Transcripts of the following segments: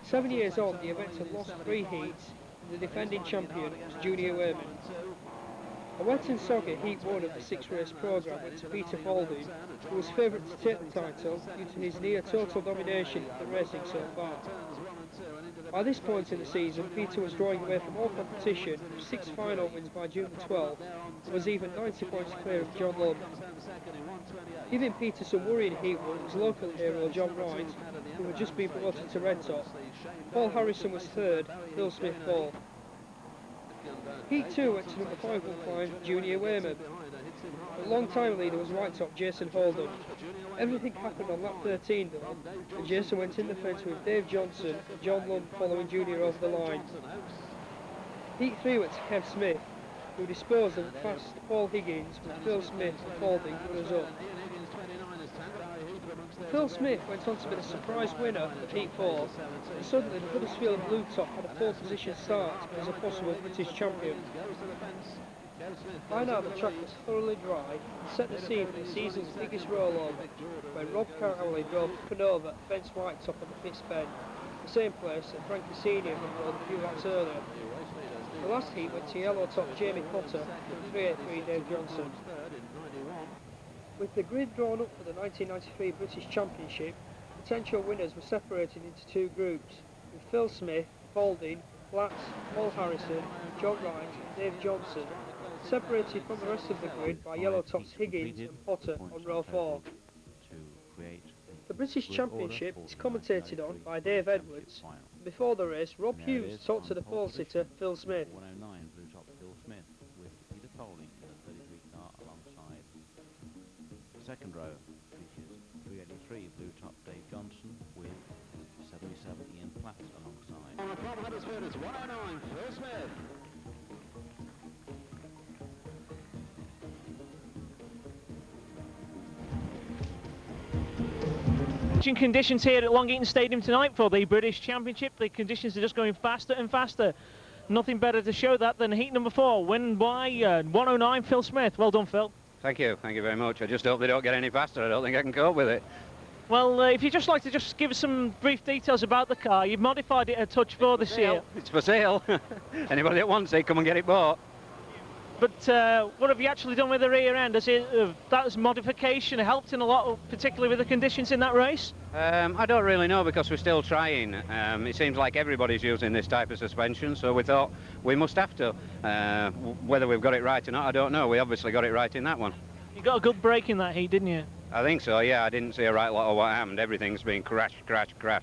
7 years on, the event had lost 3 heats, and the defending champion was Junior Wayman. A wet and soggy Heat 1 of the 6-race programme went to Peter Falding, who was favourite to take the title due to his near-total domination of the racing so far. By this point in the season, Peter was drawing away from all competition, with 6 final wins by June the 12th, and was even 90 points clear of John Lund. Giving Peter some worry in Heat 1 was local hero John Wright, who had just been promoted to Red Top. Paul Harrison was 3rd, Phil Smith 4th. Heat 2 went to number 5 will climb Junior Wayman. The long-time leader was White Top Jason Holden. Everything happened on lap 13 though, and Jason went in the fence with Dave Johnson and John Lund following Junior over the line. Heat 3 went to Kev Smith, who disposed of the fast Paul Higgins with Phil Smith and Falding runners up. Phil Smith went on to be the surprise winner of Heat 4, and suddenly the Huddersfield Blue Top had a pole position start as a possible British champion. By now the track was thoroughly dry and set the scene for the season's biggest rollover, when Rob Cowley drove up and over Fence White Top on the Pitts Bend, the same place that Frank Cassini had rode a few laps earlier. The last heat went to Yellow Top Jamie Potter and 383 Dave Johnson. With the grid drawn up for the 1993 British Championship, potential winners were separated into 2 groups, with Phil Smith, Falding, Platts, Paul Harrison, John Wright and Dave Johnson, separated from the rest of the grid by Yellow Top's Higgins and Potter on row 4. The British Championship is commentated on by Dave Edwards. Before the race, Rob Hughes talked to the pole sitter Phil Smith. 109 Blue Top Phil Smith with Peter Falding in a 33 car alongside. The second row features 383 Blue Top Dave Johnson with 77 Ian Platt alongside. On the top of Huddersfield, it's 109 Phil Smith. Conditions here at Long Eaton Stadium tonight for the British Championship. The conditions are just going faster and faster. Nothing better to show that than heat number 4, win by 109 Phil Smith. Well done, Phil. Thank you very much. I just hope they don't get any faster. I don't think I can cope with it. Well, if you'd just like to just give us some brief details about the car. You've modified it a touch for this year. It's for sale. Anybody that wants it, come and get it bought. But what have you actually done with the rear end? Has it, that modification helped in a lot, particularly with the conditions in that race? I don't really know because we're still trying. It seems like everybody's using this type of suspension, so we thought we must have to. Whether we've got it right or not, I don't know. We obviously got it right in that one. You got a good break in that heat, didn't you? I think so, yeah. I didn't see a right lot of what happened. Everything's been crash. Yeah.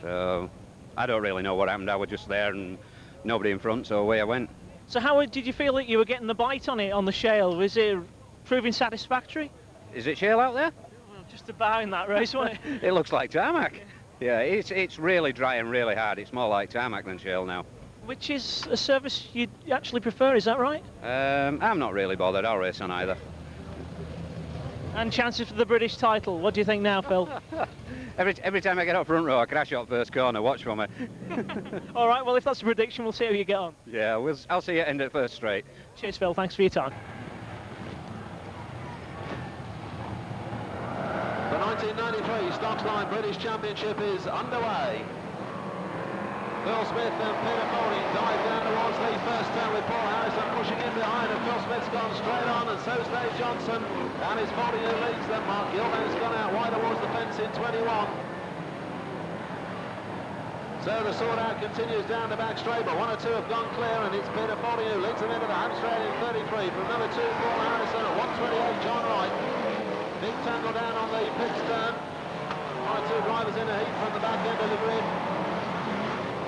So I don't really know what happened. I was just there and nobody in front, so away I went. So how did you feel that you were getting the bite on it on the shale? Was it proving satisfactory? Is it shale out there? Well, just about in that race, wasn't it? It looks like tarmac. Yeah, it's really dry and really hard. It's more like tarmac than shale now. Which is a surface you actually prefer, is that right? I'm not really bothered. I'll race on either. And chances for the British title. What do you think now, Phil? Every time I get up front row, I crash out first corner. Watch for me. All right, well, if that's a prediction, we'll see how you get on. Yeah, I'll see you end at first straight. Cheers, Phil. Thanks for your time. The 1993 Stocks Line British Championship is underway. Phil Smith and Peter Falding dive down towards the first turn with Paul Harrison pushing in behind, and Phil Smith's gone straight on, and so's Dave Johnson, and it's Falding who leads them. Mark Gilman's gone out wide towards the fence in 21. So the sort out continues down the back straight, but 1 or 2 have gone clear, and it's Peter Falding who leads them into the home straight in 33. From number 2, Paul Harrison, at 128, John Wright. Big tangle down on the pit turn. 1 or 2 drivers in the heat from the back end of the grid.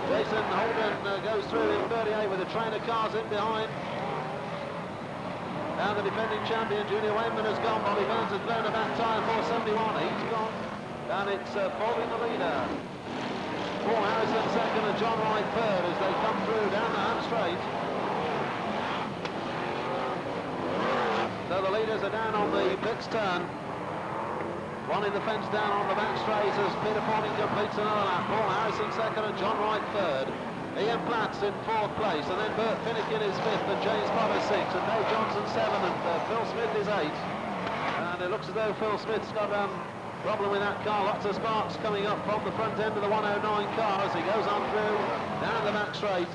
Jason Holden goes through in 38 with a train of cars in behind. Now the defending champion, Junior Wayman, has gone. Bobby Burns has blown a back tyre, 471. He's gone. And it's Falding the leader. Paul Harrison second and John Wright third as they come through down the home straight. So the leaders are down on the pits turn. One in the fence down on the back straight as Peter Falding completes another lap. Paul Harrison second and John Wright third. Ian Platt's in 4th place, and then Bert Finnegan is 5th and James Potter 6th, and Dave Johnson 7th, and Phil Smith is 8th. And it looks as though Phil Smith's got problem with that car. Lots of sparks coming up from the front end of the 109 car as he goes on through down the back straight.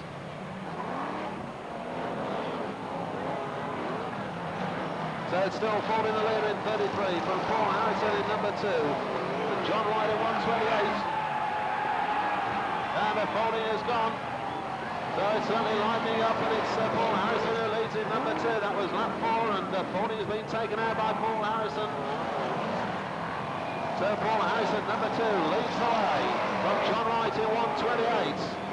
So it's still Ford in the lead in 33 from Paul Harrison in number 2. And John White in 128. And the Falding is gone. So it's certainly lining up, and it's Paul Harrison who leads in number 2. That was lap 4, and Falding has been taken out by Paul Harrison. So Paul Harrison, number 2, leads the way from John Wright in 128.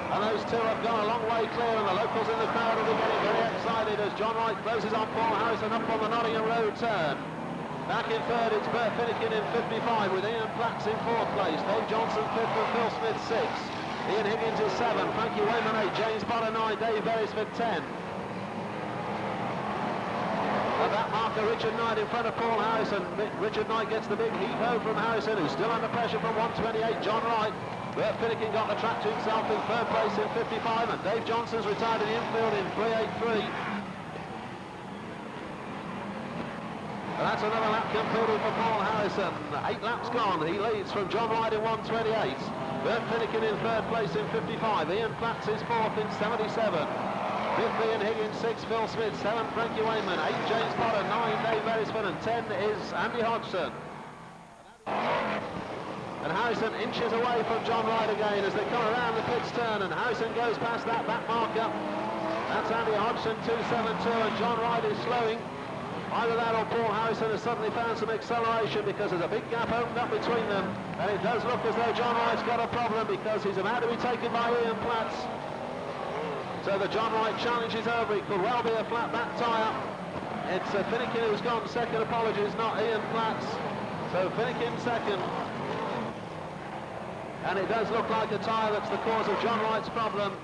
And those two have gone a long way clear, and the locals in the crowd will be getting very excited as John Wright closes on Paul Harrison up on the Nottingham Road turn. Back in third, it's Bert Finnegan in 55 with Ian Platts in 4th place. Dave Johnson 5th and Phil Smith 6th. Ian Higgins is 7, Frankie Wayman 8, James Potter 9, Dave Beresford 10. At that marker, Richard Knight in front of Paul Harrison. Richard Knight gets the big heave-ho from Harrison, who's still under pressure from 128, John Wright. Bert Finnegan got the track to himself in 3rd place in 55, and Dave Johnson's retired in the infield in 383. And that's another lap completed for Paul Harrison. 8 laps gone. He leads from John Wright in 128. Bert Finnegan in 3rd place in 55. Ian Platts is 4th in 77. 5th Ian Higgins, 6th Phil Smith, 7th Frankie Wayman, 8th James Potter, 9th Dave Beresford, and 10 is Andy Hodgson. And Harrison inches away from John Wright again as they come around the pits turn, and Harrison goes past that back marker. That's Andy Hodgson, 272, and John Wright is slowing. Either that or Paul Harrison has suddenly found some acceleration, because there's a big gap opened up between them, and it does look as though John Wright's got a problem, because he's about to be taken by Ian Platts. So the John Wright challenge is over. It could well be a flat back tyre. It's Finnegan who's gone second, apologies, not Ian Platts. So Finnegan second. And it does look like a tyre that's the cause of John Wright's problem.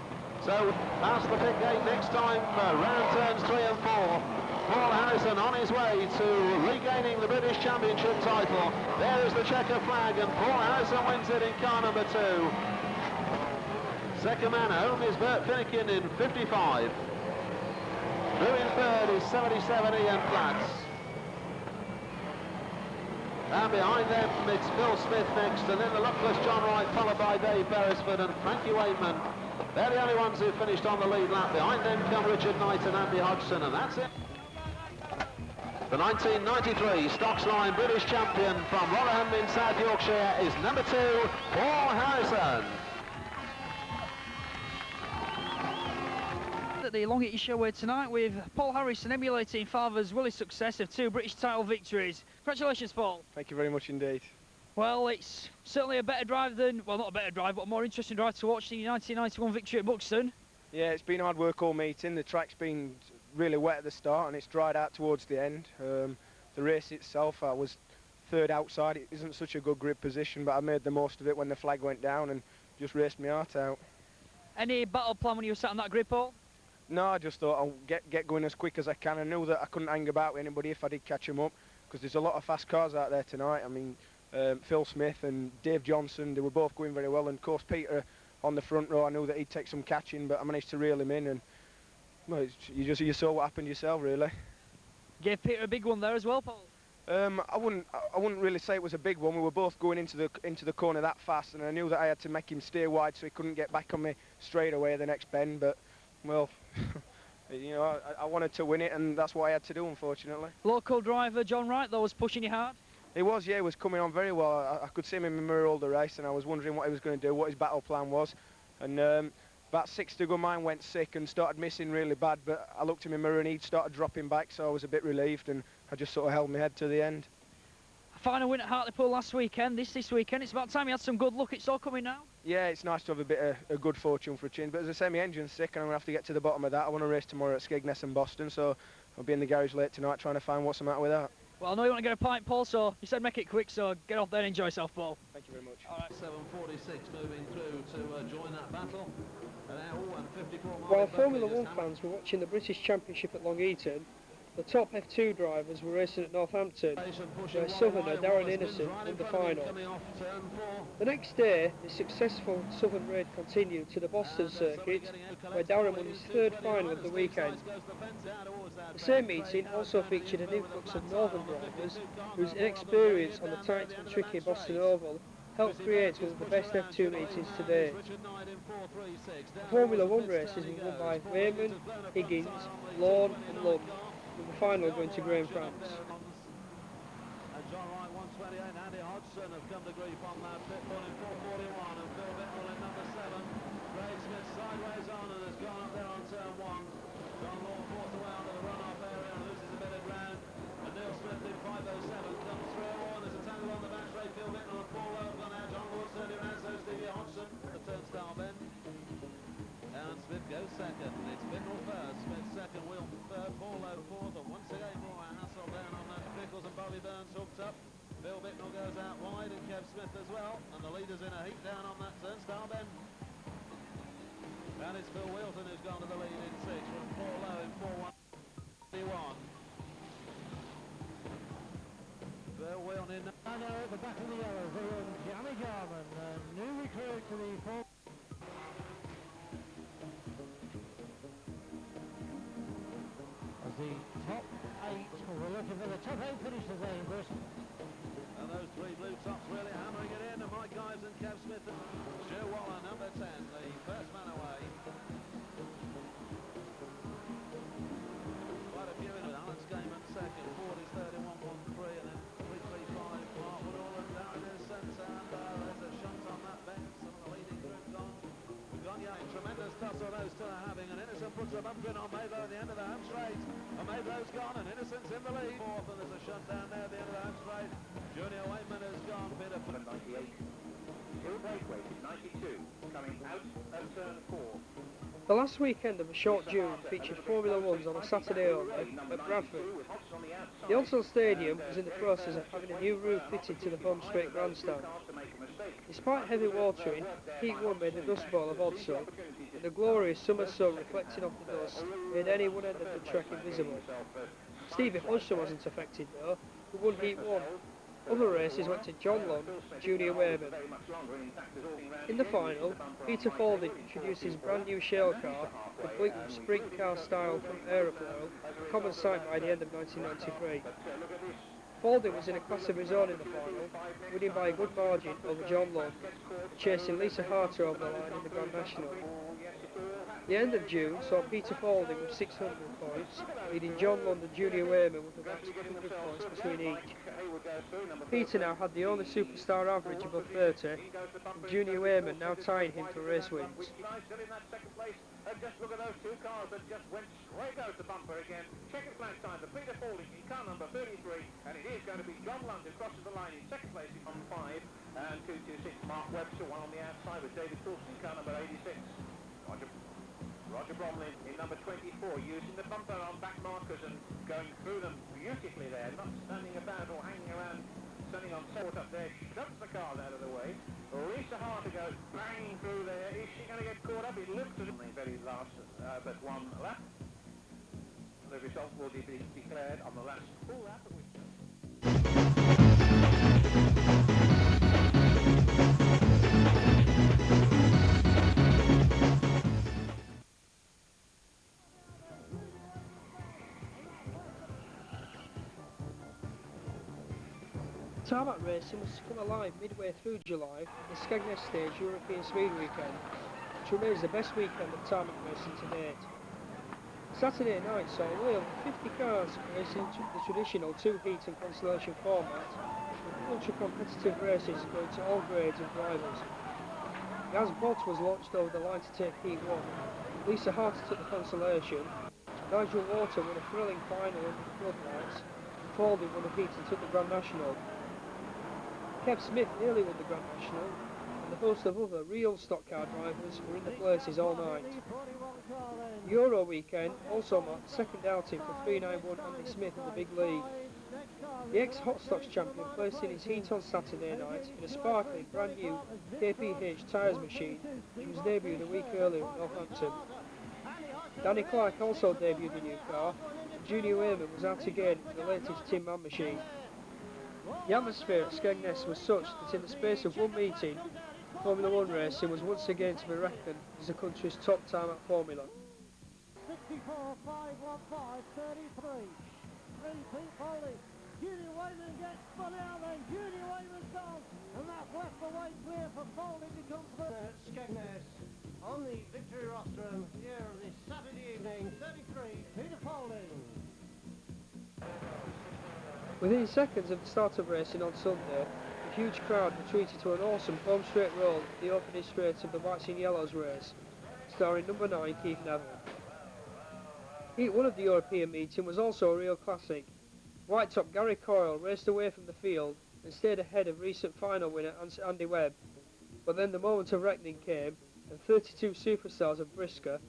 So past the pit gate next time for round turns 3 and 4. Paul Harrison on his way to regaining the British Championship title. There is the checker flag, and Paul Harrison wins it in car number 2. Second man home is Bert Finnegan in 55. Through in third is 77 Ian Platts. And behind them, it's Phil Smith next, and then the luckless John Wright, followed by Dave Beresford and Frankie Wayman. They're the only ones who finished on the lead lap. Behind them come Richard Knight and Andy Hodgson, and that's it. The 1993 Stocks Line British champion from Rotherham in South Yorkshire is number 2, Paul Harrison. At the Long Eaton Showway tonight with Paul Harrison emulating father's Willie's success of 2 British title victories. Congratulations, Paul. Thank you very much indeed. Well, it's certainly a better drive than, well, not a better drive, but a more interesting drive to watch, the 1991 victory at Buxton. Yeah, it's been hard work all meeting. The track's been really wet at the start and it's dried out towards the end. The race itself, I was 3rd outside. It isn't such a good grip position, but I made the most of it when the flag went down and just raced my heart out. Any battle plan when you were sat on that grid, Paul? No, I just thought I'll get going as quick as I can. I knew that I couldn't hang about with anybody if I did catch them up, because there's a lot of fast cars out there tonight. I mean, Phil Smith and Dave Johnson, they were both going very well, and of course Peter on the front row, I knew that he'd take some catching, but I managed to reel him in, and well, you saw what happened yourself, really. Gave Peter a big one there as well, Paul. I wouldn't really say it was a big one. We were both going into the corner that fast, and I knew that I had to make him stay wide so he couldn't get back on me straight away at the next bend, but well, you know, I wanted to win it, and that's what I had to do, unfortunately. Local driver John Wright, though, was pushing you hard? He was, yeah, he was coming on very well. I could see him in my mirror all the race, and I was wondering what he was going to do, what his battle plan was. And about 6 to go, mine went sick and started missing really bad, but I looked in my mirror and he'd started dropping back, so I was a bit relieved, and I just sort of held my head to the end. A final win at Hartlepool last weekend, this weekend. It's about time you had some good luck. It's all coming now. Yeah, it's nice to have a bit of good fortune for a change, but as I say, my engine's sick and I'm going to have to get to the bottom of that. I want to race tomorrow at Skegness and Boston, so I'll be in the garage late tonight trying to find what's the matter with that. Well, I know you want to get a pint, Paul, so you said make it quick, so get off there and enjoy yourself, Paul. Thank you very much. All right. 7:46 moving through to join that battle. While Formula 1 fans were watching the British Championship at Long Eaton, The top F2 drivers were racing at Northampton, where Southerner Darren Innocent won the final. The next day, the successful Southern raid continued to the Boston circuit, where Darren won his third final of the weekend. The same meeting also featured an influx of Northern drivers, whose inexperience on the tight and tricky Boston Oval helped create one of the best F2 meetings to date. The Formula 1 races were won by Wayman, Higgins, Lorne and Lund, with the final going to Graham France. And John Wright 128, Andy Hodgson have come to grief on that pit bull in 441, and Phil Bittnell in number 7. Craig Smith sideways on and has gone up there on turn 1. John Law forced away onto the runoff area and loses a bit of ground. And Neil Smith in 507 comes through, and there's a tangle on the back straight. Phil Bittnell and Paul Lowe have gone out. John Law's turned around, so Stevie Hodgson. The turnstile bend. And Smith goes second. It's Bittnell first, Smith second, Wheel third, Paul Lowe fourth, and once again more a hassle down on that. Pickles and Bobby Burns hooked up. Phil Bittnell goes out wide and Kev Smith as well, and the leader's in a heat down on that turnstile bend. And it's Phil Wilton who's gone to the lead in 6 from Paul Lowe in 4-1. Phil Wilton in. And now at the back of the yellow, the Jammy Jarman, new recruit to the fourth. As the top 8, we're looking for the top 8 finish today in Brisca. And those 3 blue tops really hammering it in, and Mike Ives and Kev Smith and Joe Waller, number 10, the first man away. Quite a few in it. Alan Skaman second, Ford is third in 113, and then 335, Markwood all and Darren is centre, and there's a shunt on that bend. Some of the leading group gone. Tremendous tussle those two are having, and Innocent puts a bump in on Maidlow at the end of the home straight. And Maidlow's gone, and Innocent's in the lead. Fourth, and there's a shunt down there at the end of the home straight. Junior Waitman has gone. Peter 98. Hill breakaway 92, coming out at turn 4. The last weekend of a short June featured Formula 1s on a Saturday only at Bradford. The Onslow Stadium was in the process of having a new roof fitted to the home straight grandstand. Despite heavy watering, Heat 1 made the Dust Bowl of odd sun, and the glorious summer sun reflecting off the dust made any one end of the track invisible. Stevie Hodgson wasn't affected though, who won Heat 1. Other races went to John Long and Junior Wayman. In the final, Peter Falding introduced his brand new shell car, complete with sprint car style from Aerofoil, a common sight by the end of 1993. Falding was in a class of his own in the final, winning by a good margin over John Long, chasing Lisa Harter over the line in the Grand National. The end of June saw Peter Falding with 600 points, leading John Long and Junior Wayman with about 100 points between each. Peter now had the only superstar average above 30, and Junior Wayman now tying him for race wins. Just look at those 2 cars that just went straight out the bumper again. Checkered flag time for Peter Falding in car number 33, and it is going to be John Lund who crosses the line in second place on 5, and 226 Mark Webster, one on the outside with David Coulson in car number 86. Roger Bromley in number 24, using the bumper on back markers and going through them beautifully there, not standing about or hanging around, standing on support up there, shoves the cars out of the way. Lisa Harter goes banging through there. Is she going to get caught up? It looks as if the very last but one lap. The result will be declared on the last full lap. Tarmac racing was to come alive midway through July at the Skegness Stage European Speed Weekend, which remains the best weekend of tarmac racing to date. Saturday night saw well over 50 cars racing the traditional 2-heat and consolation format, with ultra-competitive races going to all grades of drivers. Gaz Bott was launched over the line to take Heat 1, Lisa Harter took the consolation, Nigel Water won a thrilling final under the floodlights, and Falding won a heat and took the Grand National. Kev Smith nearly won the Grand National, and a host of other real stock car drivers were in the places all night. Euro weekend also marked the second outing for 391 Andy Smith in the big league. The ex-Hot Stocks champion placed in his heat on Saturday night in a sparkling brand new KPH tyres machine, which was debuted a week earlier at Northampton. Danny Clark also debuted a new car, and Junior Wayman was out again with the latest Tin Man machine. The atmosphere at Skegness was such that in the space of one meeting, Formula One racing was once again to be reckoned as the country's top Tarmac formula. 64, 515, 33. 3 Pete Falding. Junior Wayman gets spun out, then Junior Wayman's gone, and that's left the way clear for Falding to come through. Skegness on the victory rostrum here this Saturday evening, 33, Peter Falding. Within seconds of the start of racing on Sunday, a huge crowd retreated to an awesome home straight roll at the opening straight of the Whites and Yellows race, starring number 9 Keith Neville. Heat 1 of the European meeting was also a real classic. White top Gary Coyle raced away from the field and stayed ahead of recent final winner Andy Webb, but then the moment of reckoning came and 32 superstars of Brisca,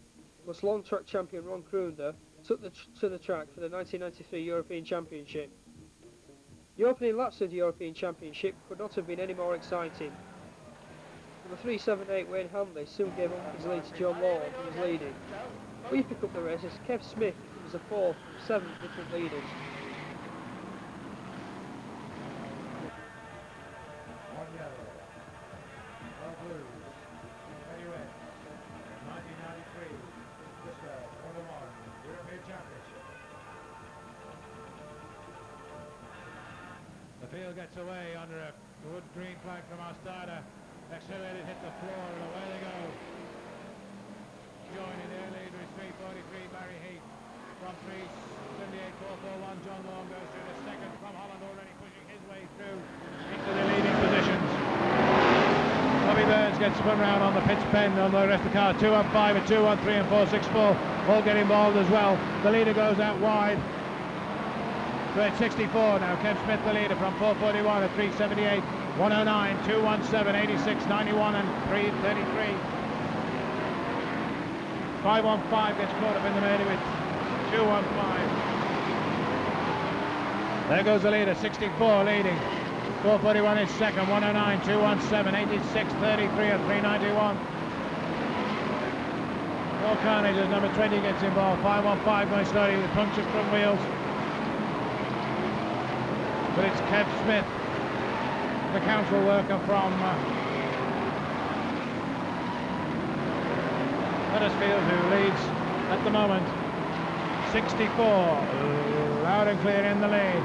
plus long track champion Ron Krunder, took to the track for the 1993 European Championship. The opening laps of the European Championship could not have been any more exciting. Number 378 Wayne Handley soon gave up his lead to John Law, who was leading. We pick up the race as Kev Smith was the fourth of 7 different leaders. One yellow, one blue, Eddie Red, 1993, Brisca, Formula One, European Championship. The field gets away under a good green flag from our starter. Accelerated, hit the floor, and away they go. Joining their leader is 343 Barry Heath. From 378 441 John Long goes through the second from Holland, already pushing his way through into the leading positions. Bobby Burns gets spun round on the pitch pen on the rest of the car. 215 and 213 and 464 all get involved as well. The leader goes out wide. Grade 64 now. Kev Smith the leader from 441 at 378, 109, 217, 86, 91 and 333. 515 gets caught up in the melee with 215. There goes the leader, 64 leading. 441 is second, 109, 217, 86, 33 and 391. More carnage as number 20 gets involved. 515 going slowly with punctured front wheels. But it's Kev Smith, the council worker from Huddersfield, who leads at the moment. 64, loud and clear in the lead.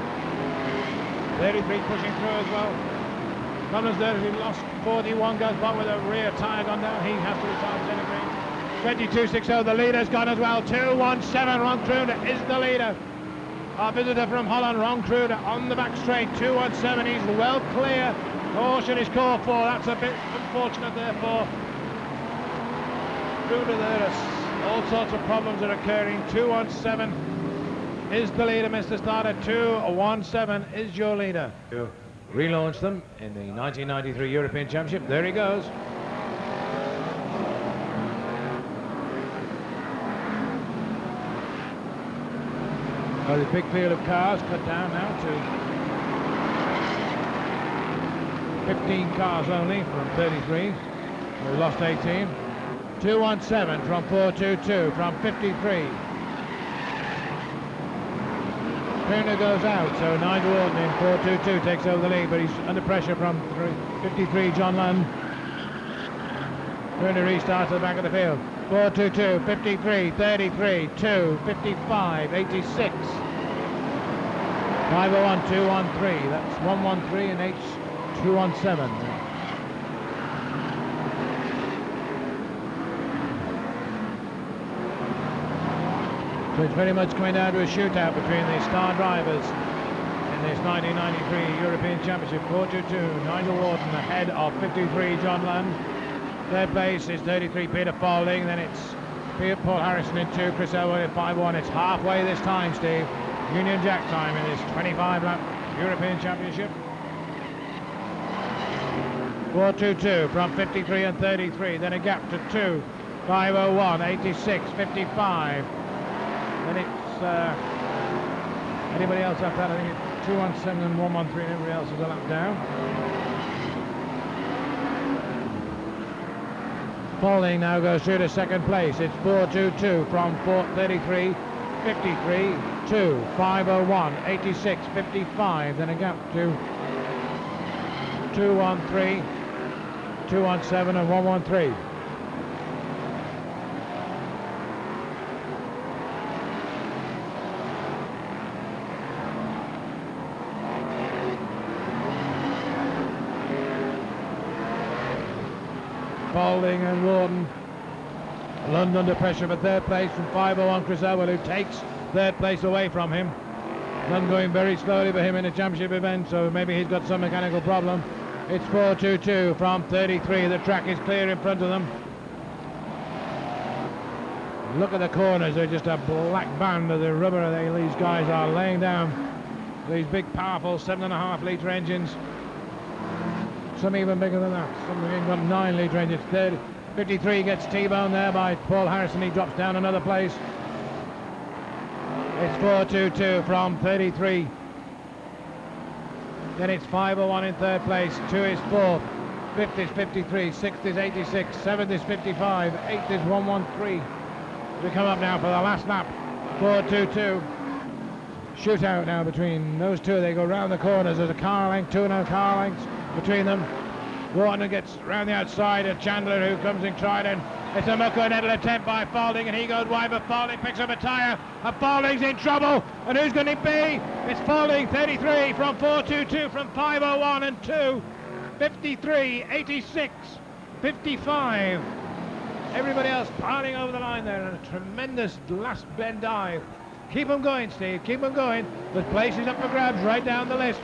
33 pushing through as well. Collins there, who lost 41, goes back with a rear tyre gone down. He has to retire center green. 22.60, the leader's gone as well. 217, Ron Kruder is the leader. Our visitor from Holland, Ron Kruder, on the back straight. 217, he's well clear. Caution is called for. That's a bit unfortunate therefore. Kruder there, all sorts of problems are occurring. 217 is the leader, Mr. Starter. 217 is your leader. You relaunch them in the 1993 European Championship. There he goes. Well, the big field of cars cut down now to 15 cars only from 33. We lost 18. 217 from 422 from 53. Turner goes out, so Nigel Walton in 422 takes over the lead, but he's under pressure from 53 John Lund. Turner restarts at the back of the field. 422, 53, 33, 2, 55, 86. 501, 213. That's 113 and H217. So it's very much coming down to a shootout between the star drivers in this 1993 European Championship. 422, Nigel Wharton ahead of 53 John Lund. Third place is 33 Peter Falding, then it's Paul Harrison in 2, Chris Elwood in 5-1. It's halfway this time, Steve. Union Jack time in this 25-lap European Championship. 422 from 53 and 33, then a gap to 2, 501, 86, 55. Then it's anybody else after that? I think it's 217 and 113, and everybody else is a lap down. Falding now goes through to second place. It's 4.22 from 4.33, 53, 2, 501, 86, 55. Then a gap to 213, 217 and 113. Falding and Warden. Lund under pressure for third place from 501 Chris Elwell, who takes third place away from him. Lund going very slowly for him in a championship event, so maybe he's got some mechanical problem. It's 4.22 from 33. The track is clear in front of them. Look at the corners, they're just a black band of the rubber these guys are laying down. These big powerful 7.5 litre engines. Some even bigger than that. Some have even got 9 litre engines. 53 gets T-boned there by Paul Harrison. He drops down another place. It's 4.22 from 33. Then it's 501 in third place. 2 is fourth. 5th is 53. 6th is 86. 7th is 55. 8th is 113. We come up now for the last lap. 4.22. Shootout now between those two. They go round the corners. There's a car length, 2.5 car lengths between them. Warner gets round the outside of Chandler, who comes in Trident. It's a muck and nettle attempt by Falding, and he goes wide, but Falding picks up a tyre, and Falding's in trouble. And who's going to be? It's Falding, 33 from 4.22 from 501 and 2, 53, 86, 55. Everybody else piling over the line there, and a tremendous last bend dive. Keep them going, Steve, keep them going. The place is up for grabs right down the list.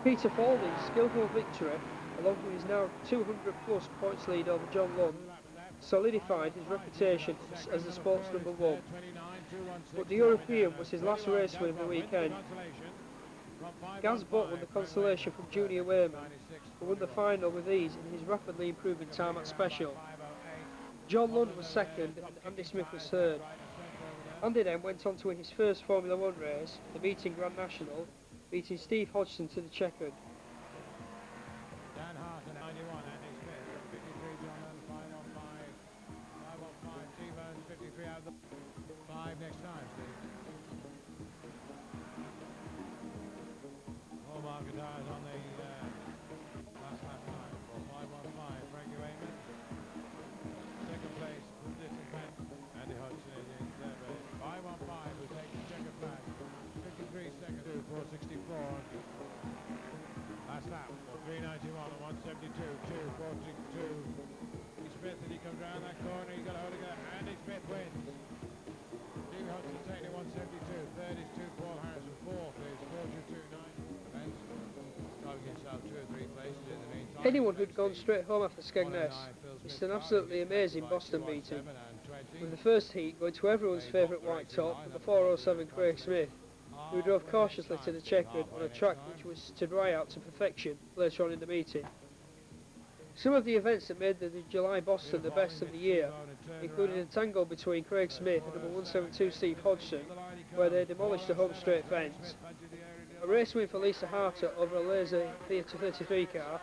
Peter Falding's skillful victory, along with his now 200 plus points lead over John Lund, solidified his reputation as the sport's #1. But the European was his last race win of the weekend. Gaz Butt won the consolation from Junior Wayman, but won the final with ease in his rapidly improving Tarmac Special. John Lund was second and Andy Smith was third. Andy then went on to win his first Formula 1 race, the Meeting Grand National, beating Steve Hodgson to the checkered. Dan Hart and 91, Andy Smith, 53 John Lund, 515, 515 T-Bones, 53 out of the 5 next time, Steve. Hallmark guitars on the last lap time for 515, Frankie Raymond. Second place, good distance man, Andy Hodgson is in third place. 515 will take the checker flag. 53 seconds to 464. Last lap for 391 and 172. 462. Smith, and he comes around that corner. He's got a hold of it. Andy Smith wins. Steve Hodgson taking 172. Third is 2 Paul Harrison. Fourth is 429. Driving himself 2 or 3 places in the meantime. Anyone who'd gone straight home after Skegness missed an absolutely amazing Boston meeting, with the first heat going to everyone's favourite white top and the 407 Craig Smith, who drove cautiously to the checkered on a track which was to dry out to perfection later on in the meeting. Some of the events that made the July Boston the best of the year included a tango between Craig Smith and number 172 Steve Hodgson, where they demolished the home straight fence, a race win for Lisa Harter over a laser Theatre 33 car,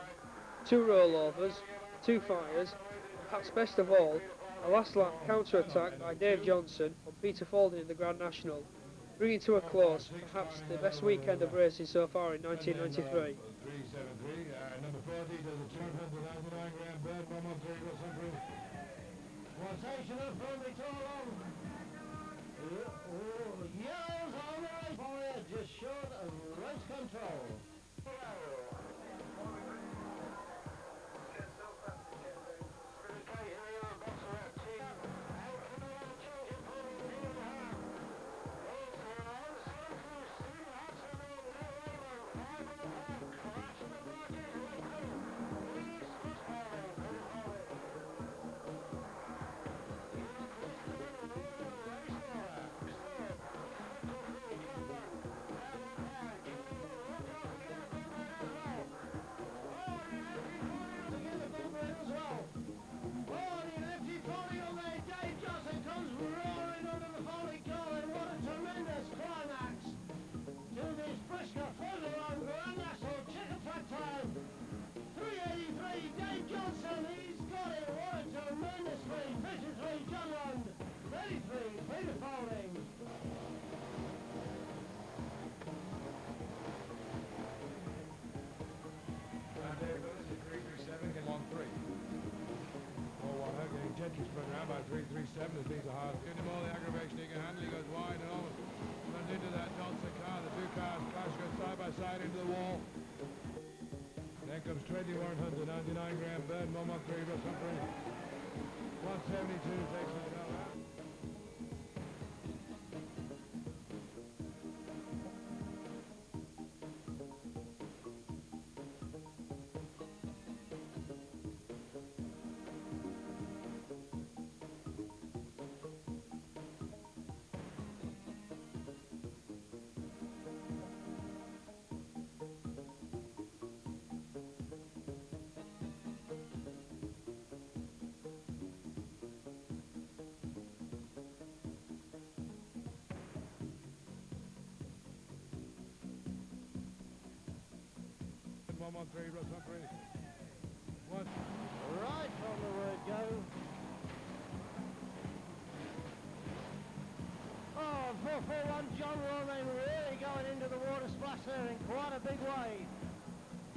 2 rollovers, 2 fires, and perhaps best of all, a last lap counter-attack by Dave Johnson on Peter Falding in the Grand National, bringing to a close perhaps the best weekend of racing so far in 1993. 373, number 40 to the 299 gram bird, 113 will suffer. Sensational from the all yells all right for you, just short of race control. by side into the wall. Then comes 21 Hunter, 99 gram bird, 113 Russ Humphrey. 172 takes it out. Russ Humphrey. Right from the word go. Oh, 441 John Romain really going into the water splash there in quite a big way.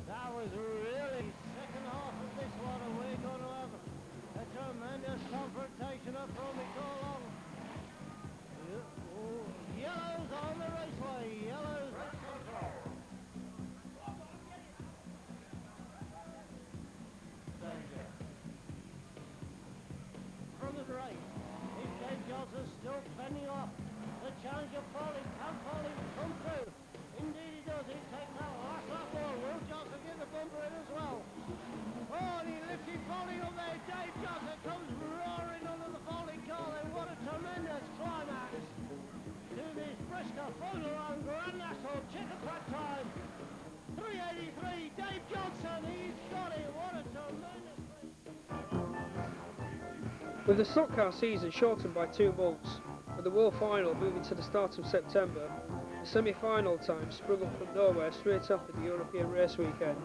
That was really second half of this one, and we're going to have a tremendous confrontation up from it all along. Yellows on the raceway, yellows at central. From the race, if Dave Johnson's still fending off the challenge of Falding. Can Falding come through? Indeed he does. He takes that last lap ball. Will Johnson get the bumper in as well? Oh, and he lifted Falding up there. Dave Johnson comes roaring under the Falding car. And what a tremendous climax to this Brisca Formula One Grand National checker track time. 383. Dave Johnson, he's got it. What a tremendous. With the stock car season shortened by 2 months, and the World Final moving to the start of September, the semi-final time sprung up from nowhere straight after the European race weekend.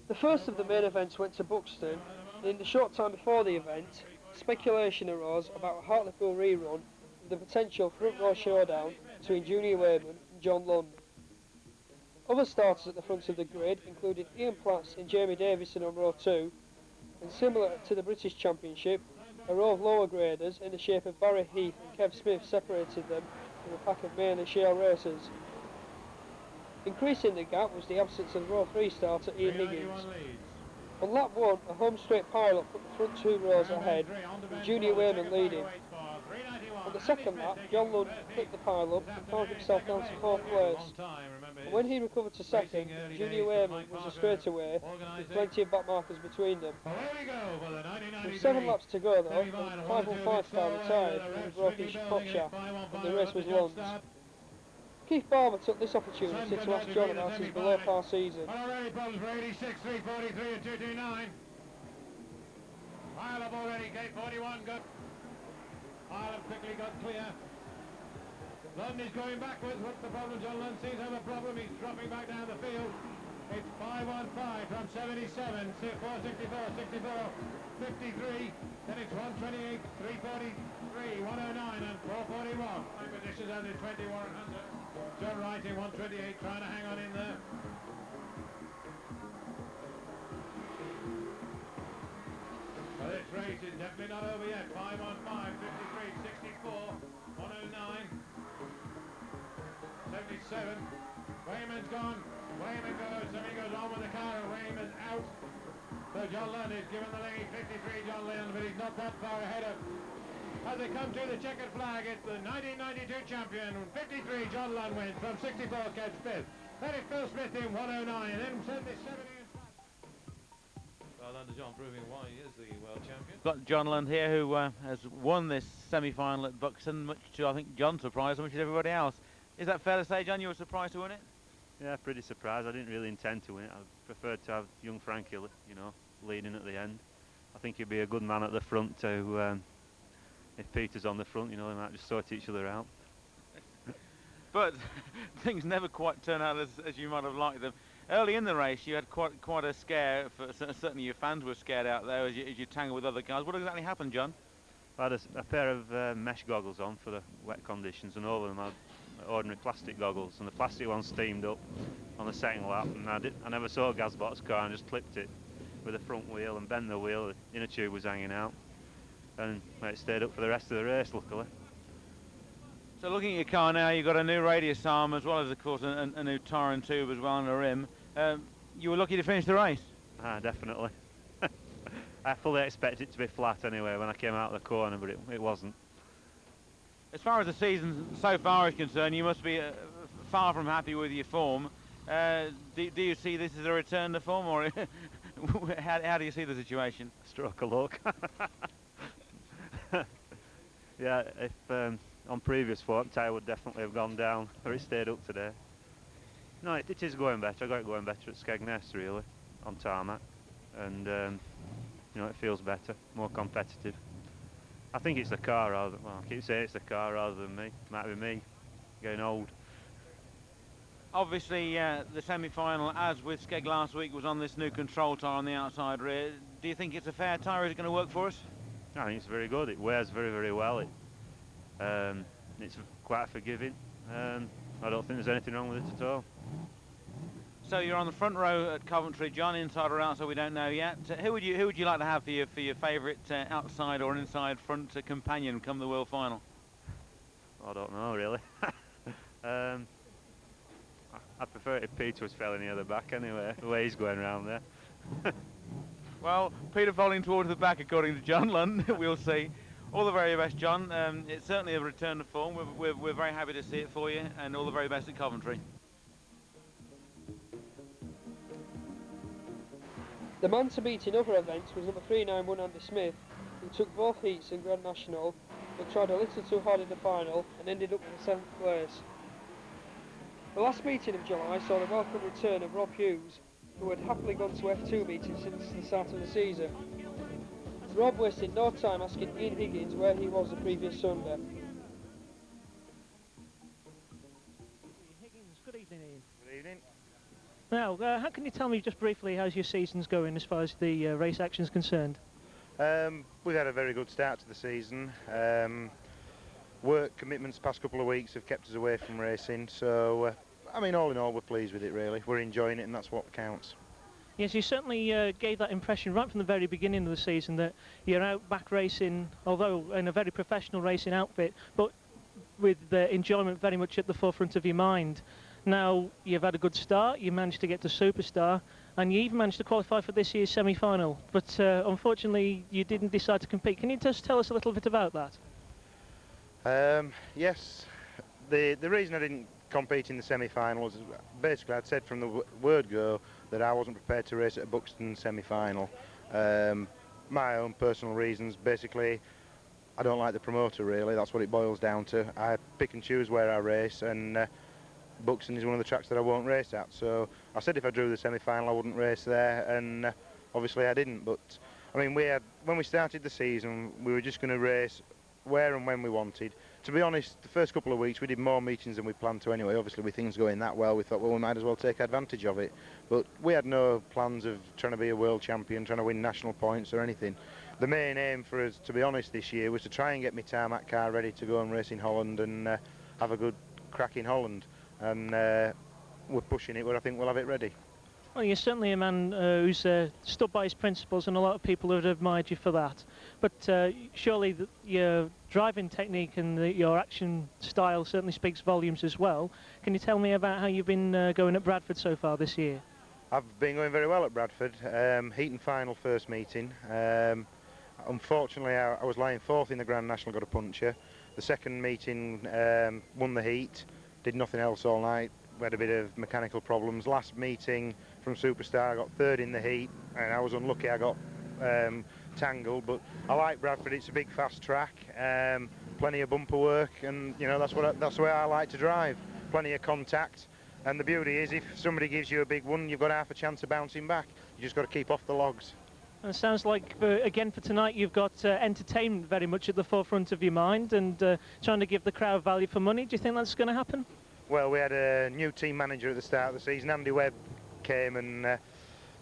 The first of the main events went to Buxton, and in the short time before the event, speculation arose about a Hartlepool rerun with the potential front row showdown between Junior Wayman and John Lund. Other starters at the front of the grid included Ian Platts and Jamie Davison on row 2, and similar to the British Championship, a row of lower graders in the shape of Barry Heath and Kev Smith separated them from a pack of mainly shale racers. Increasing the gap was the absence of row 3 starter Ian Higgins. On lap 1, a home straight pilot put the front 2 rows ahead, with Junior Wayman leading. On the second lap, John Lund hit the pile-up and found himself down to 4th place. And when he recovered to second, Junior Wayman was a straightaway with plenty of back markers between them. With 7 laps to go though, the 515 car retired when he broke his prop shaft and the race was Lund's. Keith Barber took this opportunity to ask John about his below par season. Already problems for 86, 343 and 229. Pile up already, gate 41 got. Pile up quickly got clear. Lund is going backwards. What's the problem? John Lund seems to have a problem. He's dropping back down the field. It's 515 from 77, 464, 64, 53. Then it's 128, 343, 109 and 441. Time positions under 2100. John Wright in 128 trying to hang on in there. Well, this race is definitely not over yet. 515, 53, 64, 109, 77. Wayman's gone. Wayman goes. Somebody goes on with the car and Wayman's out. So John Lund is given the lead. 53 John Lund, but he's not that far ahead of. As they come to the checkered flag, it's the 1992 champion. 53 John Lund wins from 64 Kev Smith. Then it's Phil Smith in 109, and then 70. Well done to John, proving why he is the world champion. Got John Lund here, who has won this semi-final at Buxton, much to, I think, John's surprise, as much as everybody else. Is that fair to say, John, you were surprised to win it? Yeah, pretty surprised. I didn't really intend to win it. I preferred to have young Frankie, you know, leading at the end. I think he'd be a good man at the front to, if Peter's on the front, you know, they might just sort each other out. But things never quite turn out as you might have liked them. Early in the race, you had quite a scare. Certainly your fans were scared out there as you tangled with other cars. What exactly happened, John? I had a pair of mesh goggles on for the wet conditions, and all of them had ordinary plastic goggles, and the plastic one steamed up on the second lap, and I never saw a Gasbox car and just clipped it with the front wheel and bent the wheel. The inner tube was hanging out, and it stayed up for the rest of the race, luckily. So looking at your car now, you've got a new radius arm as well as, of course, a new Torrent tube as well on the rim. You were lucky to finish the race? Ah, definitely. I fully expected it to be flat anyway when I came out of the corner, but it wasn't. As far as the season so far is concerned, you must be far from happy with your form. Do you see this as a return to form, or how do you see the situation? Stroke of luck. Yeah, if on previous form, tyre would definitely have gone down, or it stayed up today. No, it is going better. I got it going better at Skegness, really, on tarmac, and you know, it feels better, more competitive. I think it's the car rather than, well, I keep saying it's the car rather than me. Might be me, getting old. Obviously, the semi-final, as with Skeg last week, was on this new control tyre on the outside rear. Do you think it's a fair tyre? Is it going to work for us? I think it's very good. It wears very, very well. It's quite forgiving. I don't think there's anything wrong with it at all. So you're on the front row at Coventry, John, inside or outside, we don't know yet. Who would you like to have for your favourite outside or inside front companion come the World Final? I don't know really. I'd prefer it if Peter was fairly near the back anyway, the way he's going around there. Well, Peter Falding towards the back according to John Lund. We'll see. All the very best, John. It's certainly a return to form. We're very happy to see it for you, and all the very best at Coventry. The man to beat in other events was number 391 Andy Smith, who took both heats in Grand National, but tried a little too hard in the final and ended up in 7th place. The last meeting of July saw the welcome return of Rob Hughes, who had happily gone to F2 meetings since the start of the season. Rob wasted no time asking Ian Higgins where he was the previous Sunday. Higgins, good evening, Ian. Good evening. Now, how can you tell me just briefly how's your season's going as far as the race action is concerned? We've had a very good start to the season. Work commitments the past couple of weeks have kept us away from racing, so I mean, all in all, we're pleased with it really. We're enjoying it, and that's what counts. Yes, you certainly gave that impression right from the very beginning of the season that you're out back racing, although in a very professional racing outfit, but with the enjoyment very much at the forefront of your mind. Now, you've had a good start, you managed to get to Superstar, and you even managed to qualify for this year's semi-final, but unfortunately you didn't decide to compete. Can you just tell us a little bit about that? Yes, the reason I didn't compete in the semi-final was basically I'd said from the word go that I wasn't prepared to race at a Buxton semi-final. My own personal reasons, basically I don't like the promoter really, that's what it boils down to. I pick and choose where I race, and Buxton is one of the tracks that I won't race at, so I said if I drew the semi-final I wouldn't race there, and obviously I didn't. But I mean, when we started the season we were just going to race where and when we wanted. To be honest, the first couple of weeks we did more meetings than we planned to anyway. Obviously with things going that well we thought, well, we might as well take advantage of it, but we had no plans of trying to be a world champion, trying to win national points or anything. The main aim for us, to be honest, this year was to try and get my tarmac car ready to go and race in Holland and have a good crack in Holland, and we're pushing it, but I think we'll have it ready. Well, you're certainly a man who's stood by his principles, and a lot of people have admired you for that. But surely your driving technique and your action style certainly speaks volumes as well. Can you tell me about how you've been going at Bradford so far this year? I've been going very well at Bradford. Heat and final first meeting. Unfortunately, I was lying 4th in the Grand National, got a puncture. The second meeting, won the heat, did nothing else all night. We had a bit of mechanical problems. Last meeting from Superstar I got 3rd in the heat, and I was unlucky I got tangled, but I like Bradford. It's a big fast track, plenty of bumper work, and you know that's the way I like to drive. Plenty of contact, and the beauty is if somebody gives you a big one you've got half a chance of bouncing back. You just got to keep off the logs. And it sounds like again for tonight you've got entertainment very much at the forefront of your mind, and trying to give the crowd value for money. Do you think that's going to happen? Well, we had a new team manager at the start of the season. Andy Webb came and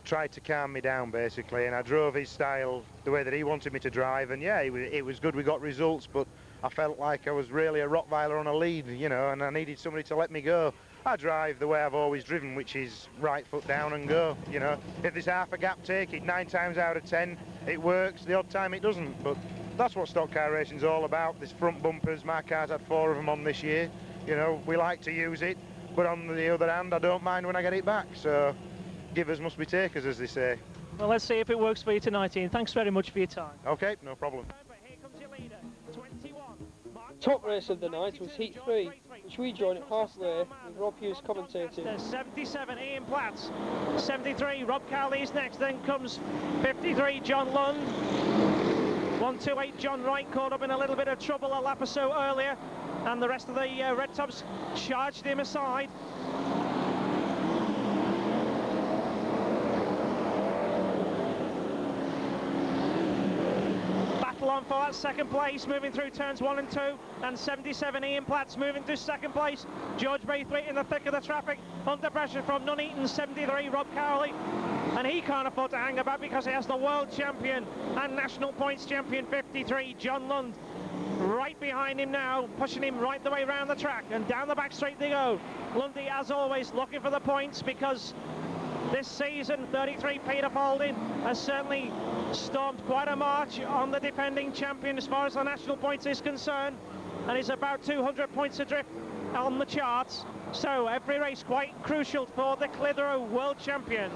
tried to calm me down basically, and I drove his style the way that he wanted me to drive, and yeah, it was good. We got results, but I felt like I was really a Rottweiler on a lead, you know, and I needed somebody to let me go. I drive the way I've always driven, which is right foot down and go, you know. If there's half a gap, take it. 9 times out of 10 it works, the odd time it doesn't, but that's what stock car racing's all about. This front bumpers, my car's had 4 of them on this year. You know, we like to use it, but on the other hand, I don't mind when I get it back. So, givers must be takers, as they say. Well, let's see if it works for you tonight, Ian. Thanks very much for your time. Okay, no problem. Here comes your leader, 21. Top race of the night was Heat 3, which we joined at halfway with Rob Hughes commentating. There's 77, Ian Platts. 73, Rob Cowley's next. Then comes 53, John Lund. 128, John Wright caught up in a little bit of trouble a lap or so earlier, and the rest of the red tops charged him aside. On for that second place, moving through turns 1 and 2, and 77 Ian Platts moving to second place. George Braithwaite in the thick of the traffic, under pressure from Nuneaton. 73 Rob Cowley, and he can't afford to hang about because he has the world champion and national points champion 53 John Lund right behind him now, pushing him right the way around the track, and down the back straight they go. Lundy, as always, looking for the points, because this season 33 Peter Falding has certainly stormed quite a march on the defending champion as far as the national points is concerned, and is about 200 points adrift on the charts. So every race quite crucial for the Clitheroe world champion.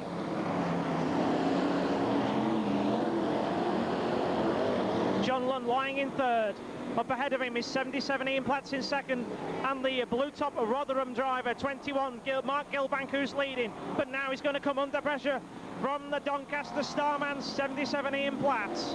John Lund lying in third. Up ahead of him is 77 Ian Platts in second, and the blue top Rotherham driver 21 Mark Gilbank, who's leading, but now he's going to come under pressure from the Doncaster Starman 77 Ian Platts.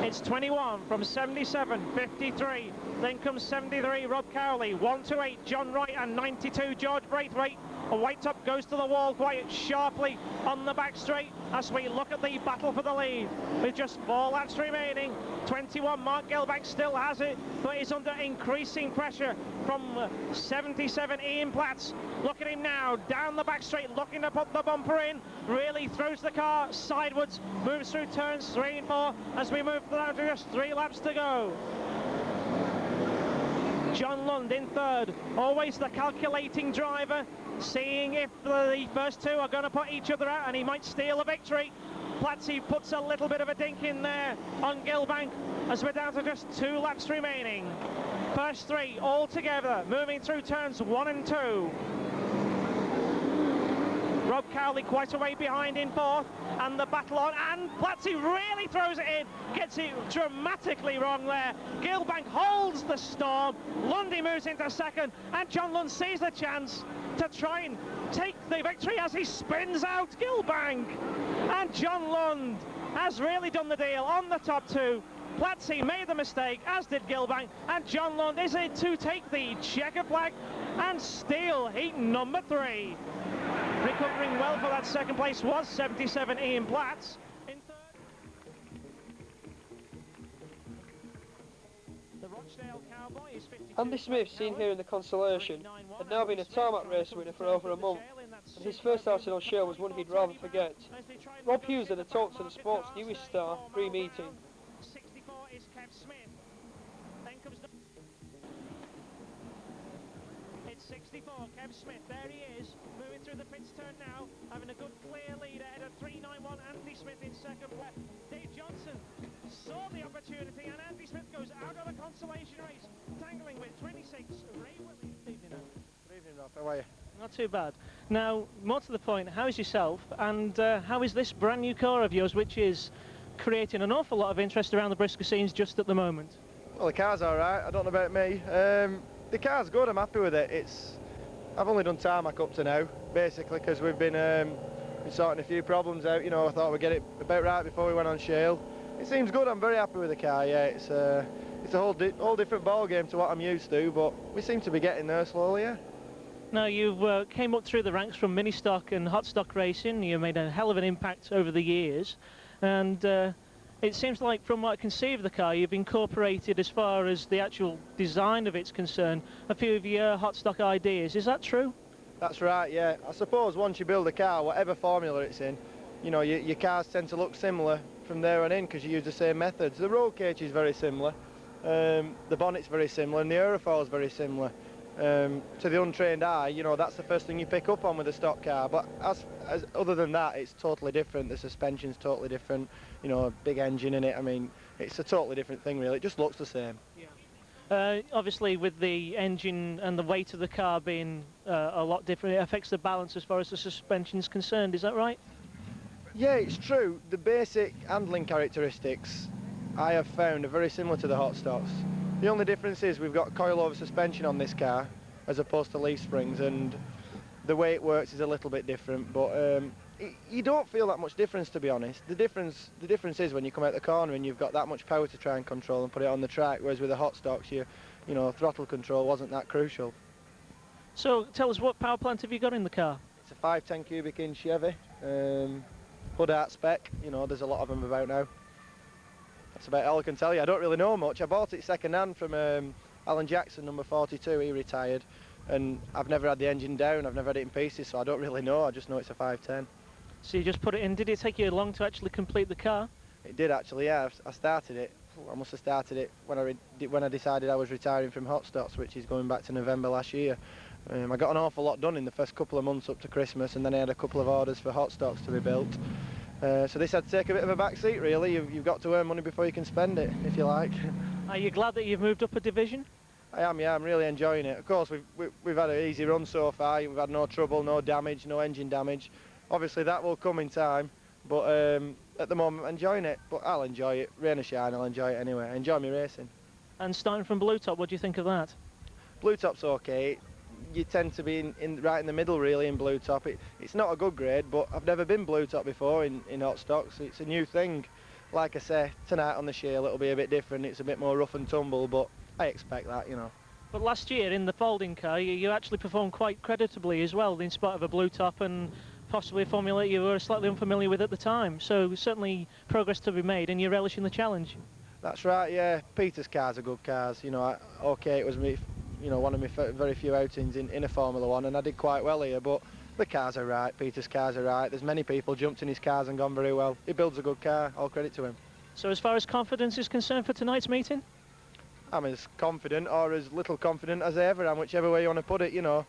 It's 21 from 77, 53, then comes 73 Rob Cowley, 128 John Wright, and 92 George Braithwaite. A white top goes to the wall quite sharply on the back straight as we look at the battle for the lead. With just 4 laps remaining, 21 Mark Gelbank still has it, but is under increasing pressure from 77 Ian Platts. Look at him now, down the back straight, looking to put the bumper in, really throws the car sideways, moves through turns 3 and 4 as we move down to just 3 laps to go. John Lund in third, always the calculating driver, seeing if the first two are going to put each other out and he might steal a victory. Plattsy puts a little bit of a dink in there on Gilbank as we're down to just 2 laps remaining. First 3 all together, moving through turns 1 and 2. Rob Cowley quite a way behind in fourth, and the battle on, and Plattsy really throws it in, gets it dramatically wrong there. Gilbank holds the storm, Lundy moves into second, and John Lund sees the chance to try and take the victory as he spins out Gilbank. And John Lund has really done the deal on the top 2. Plattsy made the mistake, as did Gilbank, and John Lund is in to take the checkered flag and steal heat number 3. Recovering well for that second place was 77 Ian Platts. In third, the Rochdale Cowboy is 52. Andy Smith, seen here in the Consolation, had now been a Tarmac race winner for over a month, and his first outing on show was one he'd rather forget. Rob Hughes had a talk to the sport's newest star pre-meeting. 64 is Kev Smith. Then comes the... It's 64, Kev Smith, there he is, moving through the pits turn now, having a good clear lead ahead of 391, Andy Smith in second place. Dave Johnson saw the opportunity, and Andy Smith goes out of the consolation race, tangling with 26, Ray Williams. Good evening, Good evening, Rob, how are you? Not too bad. Now, more to the point, how is yourself, and how is this brand new car of yours, which is creating an awful lot of interest around the Brisca scenes just at the moment? Well, the car's alright, I don't know about me. The car's good, I'm happy with it. I've only done tarmac up to now, basically, because we've been sorting a few problems out. You know, I thought we'd get it about right before we went on shale. It seems good, I'm very happy with the car, yeah. It's a whole different ball game to what I'm used to, but we seem to be getting there slowly, yeah. Now, you've came up through the ranks from mini stock and hot stock racing. You made a hell of an impact over the years, and it seems like, from what I can see of the car, you've incorporated, as far as the actual design of it's concerned, a few of your hot stock ideas. Is that true? That's right, yeah. I suppose once you build a car, whatever formula it's in, you know, your cars tend to look similar from there on in because you use the same methods. The roll cage is very similar, the bonnet's very similar, and the aerofoil is very similar. to the untrained eye, you know, that's the first thing you pick up on with a stock car. But as other than that, it's totally different. The suspension's totally different. You know, a big engine in it. I mean, it's a totally different thing, really. It just looks the same. Obviously, with the engine and the weight of the car being a lot different, it affects the balance as far as the suspension is concerned. Is that right? Yeah, it's true. The basic handling characteristics I have found are very similar to the hot stocks. The only difference is we've got coil-over suspension on this car as opposed to leaf springs, and the way it works is a little bit different, but you don't feel that much difference, to be honest. The difference is when you come out the corner and you've got that much power to try and control and put it on the track, whereas with the hot stocks, you know, throttle control wasn't that crucial. So tell us, what power plant have you got in the car? It's a 510 cubic inch Chevy, hood art spec. You know, there's a lot of them about now. That's about all I can tell you. I don't really know much. I bought it second hand from Alan Jackson, number 42. He retired, and I've never had the engine down. I've never had it in pieces, so I don't really know. I just know it's a 510. So you just put it in. Did it take you long to actually complete the car? It did actually. Yeah, I started it. I must have started it when I decided I was retiring from hot stocks, which is going back to November last year. I got an awful lot done in the first couple of months up to Christmas, and then I had a couple of orders for hot stocks to be built. So this had to take a bit of a back seat, really. You've got to earn money before you can spend it, if you like. Are you glad that you've moved up a division? I am, yeah. I'm really enjoying it. Of course, we've had an easy run so far. We've had no trouble, no damage, no engine damage. Obviously, that will come in time, but at the moment, I'm enjoying it. But I'll enjoy it. Rain or shine, I'll enjoy it anyway. I enjoy my racing. And starting from Blue Top, what do you think of that? Blue Top's okay. You tend to be right in the middle, really, in Blue Top. It's not a good grade, but I've never been Blue Top before in hot stocks. It's a new thing. Like I say, tonight on the Shield it'll be a bit different. It's a bit more rough and tumble, but I expect that, you know. But last year in the Falding car, you actually performed quite creditably as well, in spite of a Blue Top and possibly a formula you were slightly unfamiliar with at the time. So certainly progress to be made, and you're relishing the challenge. That's right, yeah. Peter's cars are good cars. You know, okay, it was me, you know, one of my very few outings in a Formula One, and I did quite well here, but the cars are right. Peter's cars are right. There's many people jumped in his cars and gone very well. He builds a good car. All credit to him. So as far as confidence is concerned for tonight's meeting? I'm as confident or as little confident as I ever am, whichever way you want to put it, you know.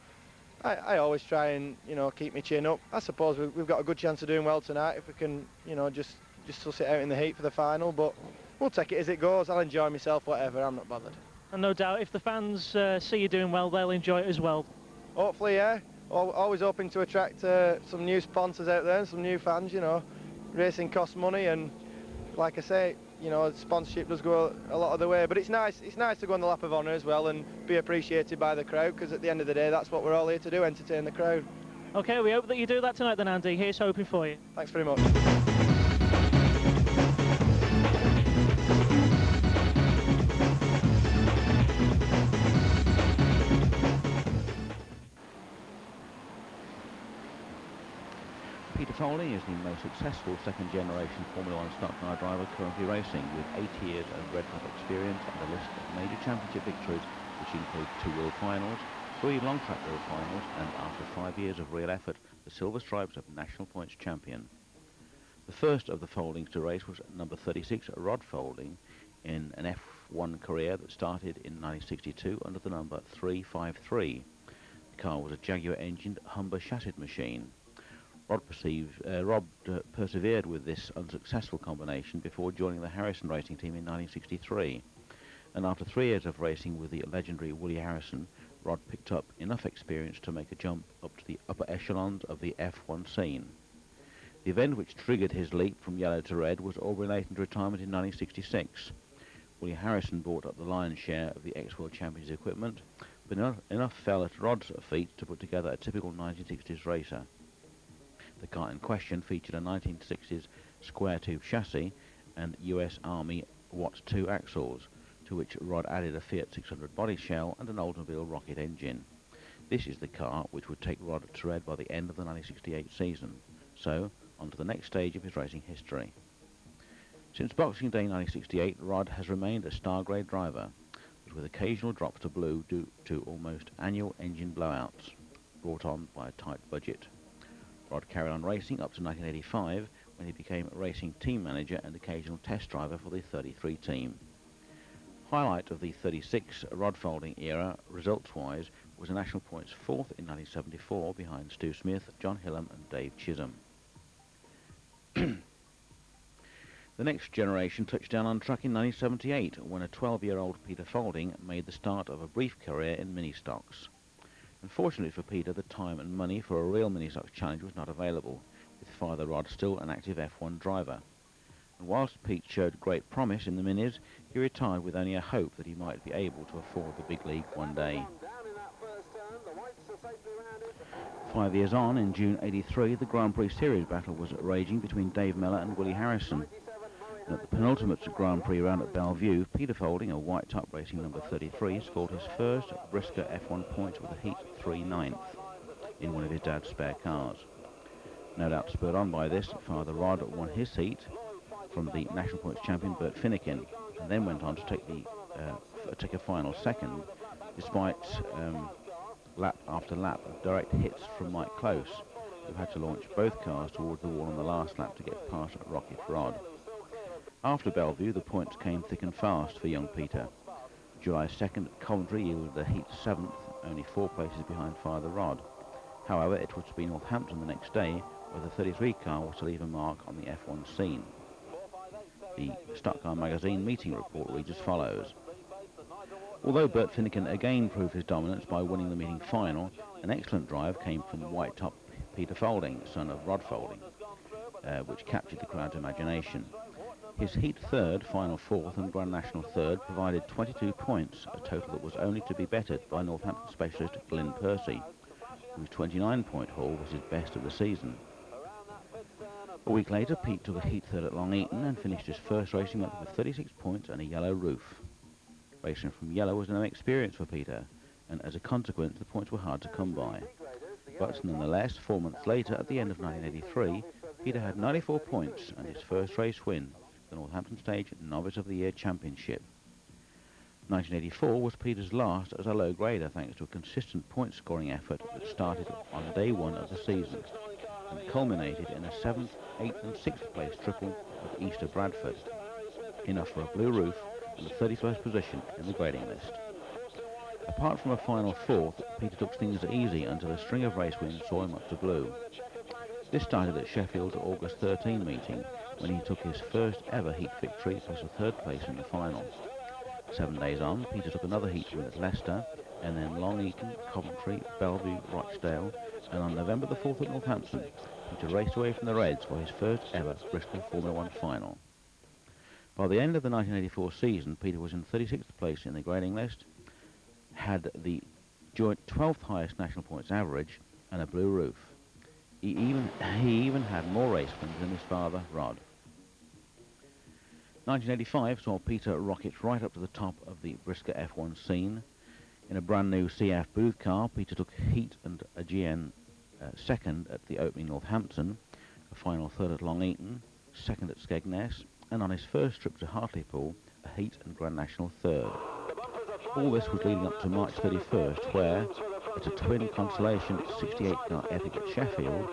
I always try and, you know, keep my chin up. I suppose we've got a good chance of doing well tonight if we can, you know, just suss it out in the heat for the final, but we'll take it as it goes. I'll enjoy myself, whatever. I'm not bothered. And no doubt, if the fans see you doing well, they'll enjoy it as well. Hopefully, yeah. Always hoping to attract some new sponsors out there and some new fans, you know. Racing costs money, and like I say, you know, sponsorship does go a lot of the way, but it's nice to go on the lap of honour as well and be appreciated by the crowd, because at the end of the day, that's what we're all here to do, entertain the crowd. OK, we hope that you do that tonight then, Andy. Here's hoping for you. Thanks very much. Peter Falding is the most successful second-generation Formula One stock car driver currently racing, with 8 years of Red Cup experience and a list of major championship victories, which include 2 World Finals, 3 long-track World Finals, and after 5 years of real effort, the Silver Stripes of National Points champion. The first of the Faldings to race was number 36, Rod Falding, in an F1 career that started in 1962 under the number 353. The car was a Jaguar-engined Humber chassis machine. Rod persevered with this unsuccessful combination before joining the Harrison racing team in 1963. And after 3 years of racing with the legendary Willie Harrison, Rod picked up enough experience to make a jump up to the upper echelons of the F1 scene. The event which triggered his leap from yellow to red was Aubrey Layton's retirement in 1966. Willie Harrison bought up the lion's share of the ex-World Champions equipment, but enough fell at Rod's feet to put together a typical 1960s racer. The car in question featured a 1960s square tube chassis and US Army Watt 2 axles, to which Rod added a Fiat 600 body shell and an Oldsmobile rocket engine. This is the car which would take Rod to red by the end of the 1968 season. So, on to the next stage of his racing history. Since Boxing Day 1968, Rod has remained a star-grade driver, but with occasional drops to blue due to almost annual engine blowouts, brought on by a tight budget. Rod carried on racing up to 1985, when he became racing team manager and occasional test driver for the 33 team. Highlight of the 36 Rod Falding era, results-wise, was a national points fourth in 1974 behind Stu Smith, John Hillam and Dave Chisholm. The next generation touched down on track in 1978 when a 12-year-old Peter Falding made the start of a brief career in mini-stocks. Unfortunately for Peter, the time and money for a real mini-stocks challenge was not available, with Father Rod still an active F1 driver. And whilst Pete showed great promise in the minis, he retired with only a hope that he might be able to afford the big league one day. 5 years on, in June '83, the Grand Prix Series battle was raging between Dave Mellor and Willie Harrison. And at the penultimate Grand Prix round at Bellevue, Peter Falding, a white top racing number 33, scored his first Brisca F1 point with a heat 3/9 in one of his dad's spare cars. No doubt spurred on by this, Father Rod won his heat from the national points champion Bert Finnegan, and then went on to take a final second, despite lap after lap of direct hits from Mike Close, who had to launch both cars towards the wall on the last lap to get past Rocket Rod. After Bellevue, the points came thick and fast for young Peter. July 2nd at Coventry yielded a heat 7th, only 4 places behind Father Rod. However, it was to be Northampton the next day, where the 33 car was to leave a mark on the F1 scene. The Stock Car Magazine meeting report reads as follows. Although Bert Finnegan again proved his dominance by winning the meeting final, an excellent drive came from white top Peter Falding, son of Rod Falding, which captured the crowd's imagination. His heat third, final fourth and Grand National third provided 22 points, a total that was only to be bettered by Northampton specialist Glyn Percy, whose 29-point haul was his best of the season. A week later, Pete took a heat third at Long Eaton and finished his first racing month with 36 points and a yellow roof. Racing from yellow was no experience for Peter, and as a consequence the points were hard to come by. But nonetheless, 4 months later, at the end of 1983, Peter had 94 points and his first race win, the Northampton Stage Novice of the Year Championship. 1984 was Peter's last as a low grader, thanks to a consistent point-scoring effort that started on day one of the season and culminated in a 7th, 8th and 6th place triple at Easter Bradford, enough for a blue roof and the 31st position in the grading list. Apart from a final 4th, Peter took things easy until a string of race wins saw him up to blue. This started at Sheffield's August 13 meeting, when he took his first ever heat victory plus a 3rd place in the final. 7 days on, Peter took another heat win at Leicester, and then Long Eaton, Coventry, Bellevue, Rochdale, and on November the 4th at Northampton, Peter raced away from the Reds for his first ever Bristol Formula 1 final. By the end of the 1984 season, Peter was in 36th place in the grading list, had the joint 12th highest national points average, and a blue roof. He even had more race wins than his father, Rod. 1985 saw Peter rocket right up to the top of the Brisca F1 scene. In a brand new CF Booth car, Peter took heat and a GN second at the opening Northampton, a final third at Long Eaton, second at Skegness, and on his first trip to Hartlepool, a heat and Grand National third. All this was leading up to March 31st, where, at a twin consolation 68-car epic at Sheffield,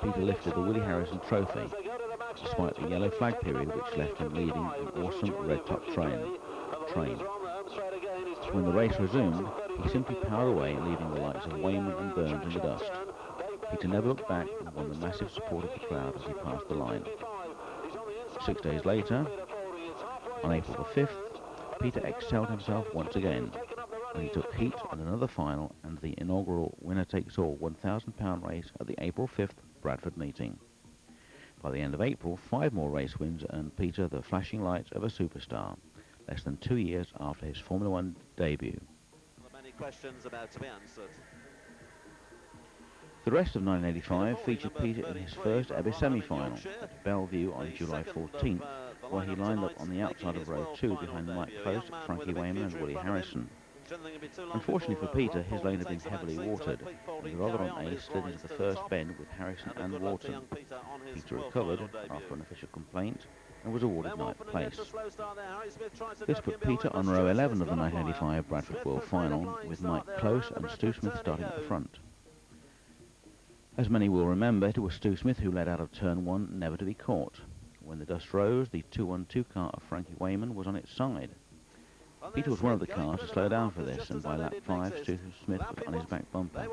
Peter lifted the Willie Harrison Trophy, despite the yellow flag period which left him leading an awesome red-top train. When the race resumed, he simply powered away, leaving the likes of Wayman and Burns in the dust. Peter never looked back and won the massive support of the crowd as he passed the line. 6 days later, on April the 5th, Peter excelled himself once again, when he took heat and another final and the inaugural winner-takes-all £1,000 race at the April 5th Bradford meeting. By the end of April, 5 more race wins earned Peter the flashing lights of a superstar, less than 2 years after his Formula 1 debut. Many questions about to be answered. The rest of 1985 featured Peter in his first ever semi-final at Bellevue on July 14th, where he lined up on the outside of row 2 behind Mike Close, Frankie Wayman and Willie Harrison. Unfortunately for Peter, his lane had been heavily watered, and the rather on ace slid into the first bend with Harrison and Wharton. Peter recovered after an official complaint and was awarded 9th place. This put Peter on row 11 of the 1985 Bradford World Final, with Mike Close and Stu Smith starting at the front. As many will remember, it was Stu Smith who led out of turn 1, never to be caught. When the dust rose, the 212 car of Frankie Wayman was on its side. Peter was one of the cars to slow down for this, and by lap 5, Stu Smith was on his back bumper.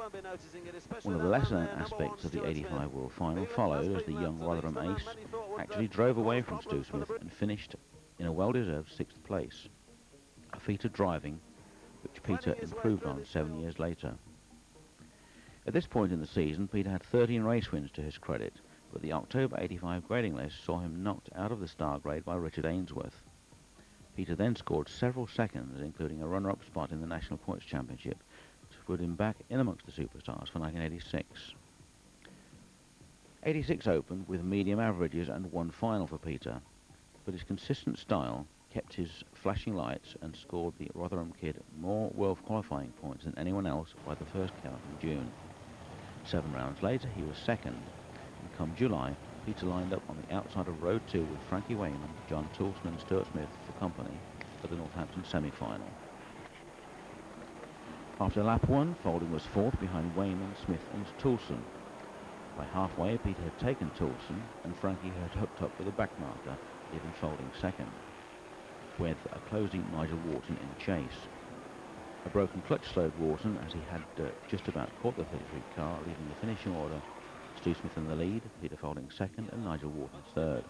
One of the lesser-known aspects of the 85 World Final followed as the young Rotherham ace actually drove away from Stu Smith and finished in a well-deserved 6th place, a feat of driving which Peter improved on 7 years later. At this point in the season, Peter had 13 race wins to his credit, but the October 85 grading list saw him knocked out of the star grade by Richard Ainsworth. Peter then scored several seconds, including a runner-up spot in the National Points Championship, to put him back in amongst the superstars for 1986. 86 opened with medium averages and one final for Peter, but his consistent style kept his flashing lights and scored the Rotherham kid more World qualifying points than anyone else by the first count in June. 7 rounds later, he was second, and come July, Peter lined up on the outside of Road 2 with Frankie Wayman, John Toulson and Stuart Smith for company for the Northampton semi-final. After lap 1, Falding was 4th behind Wayman, Smith and Toulson. By halfway, Peter had taken Toulson and Frankie had hooked up with a back marker, leaving Falding second, with a closing Nigel Wharton in chase. A broken clutch slowed Wharton as he had just about caught the 33 car, leaving the finishing order Stu Smith in the lead, Peter Falding second and Nigel Wharton third.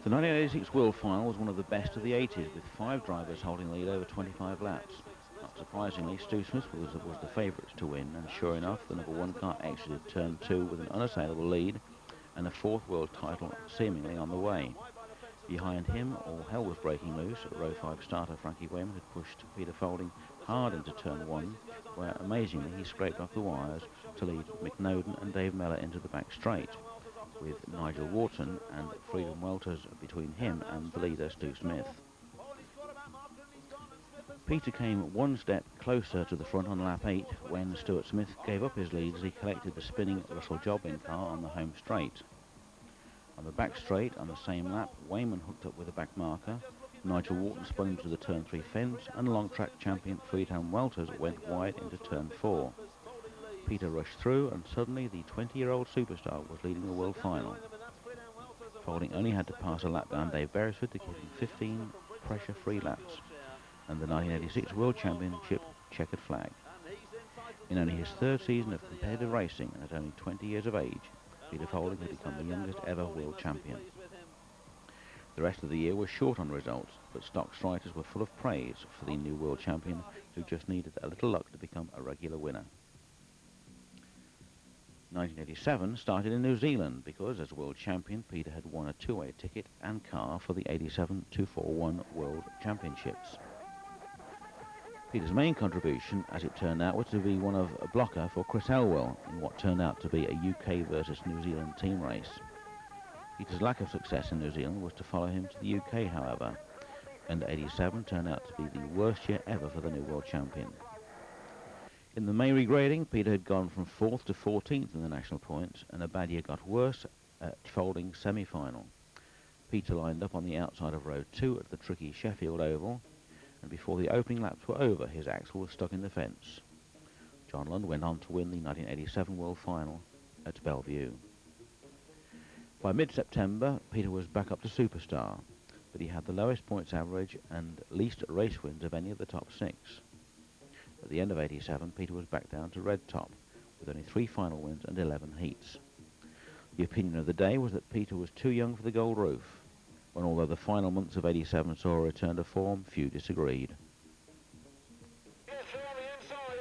The 1986 World Final was one of the best of the 80s, with 5 drivers holding lead over 25 laps. Not surprisingly, Stu Smith was the favourite to win, and sure enough, the number 1 car exited turn 2 with an unassailable lead and a 4th world title seemingly on the way. Behind him, all hell was breaking loose. Row 5 starter Frankie Wayman had pushed Peter Falding hard into turn 1, where amazingly he scraped off the wires to lead Mick Noden and Dave Mellor into the back straight, with Nigel Wharton and Freedom Welters between him and the leader Stu Smith. Peter came one step closer to the front on lap 8 when Stuart Smith gave up his lead as he collected the spinning Russell Jobbing car on the home straight. On the back straight, on the same lap, Wayman hooked up with a back marker, Nigel Wharton spun into the turn 3 fence, and long track champion Freedom Welters went wide into turn 4. Peter rushed through, and suddenly the 20-year-old superstar was leading the world final. Falding only had to pass a lap down Dave Beresford to give him 15 pressure-free laps, and the 1986 World Championship checkered flag. In only his 3rd season of competitive racing, and at only 20 years of age, Peter Falding had become the youngest ever world champion. The rest of the year was short on results, but stock writers were full of praise for the new world champion who just needed a little luck to become a regular winner. 1987 started in New Zealand because, as world champion, Peter had won a 2-way ticket and car for the 87 241 World Championships. Peter's main contribution, as it turned out, was to be one of a blocker for Chris Elwell in what turned out to be a UK versus New Zealand team race. Peter's lack of success in New Zealand was to follow him to the UK, however, and 87 turned out to be the worst year ever for the new world champion. In the May regrading, Peter had gone from 4th to 14th in the national points, and a bad year got worse at Falding semi-final. Peter lined up on the outside of row 2 at the tricky Sheffield Oval, and before the opening laps were over, his axle was stuck in the fence. John Lund went on to win the 1987 World Final at Bellevue. By mid-September, Peter was back up to superstar, but he had the lowest points average and least race wins of any of the top 6. At the end of 87, Peter was back down to red top, with only 3 final wins and 11 heats. The opinion of the day was that Peter was too young for the gold roof, when although the final months of 87 saw a return to form, few disagreed.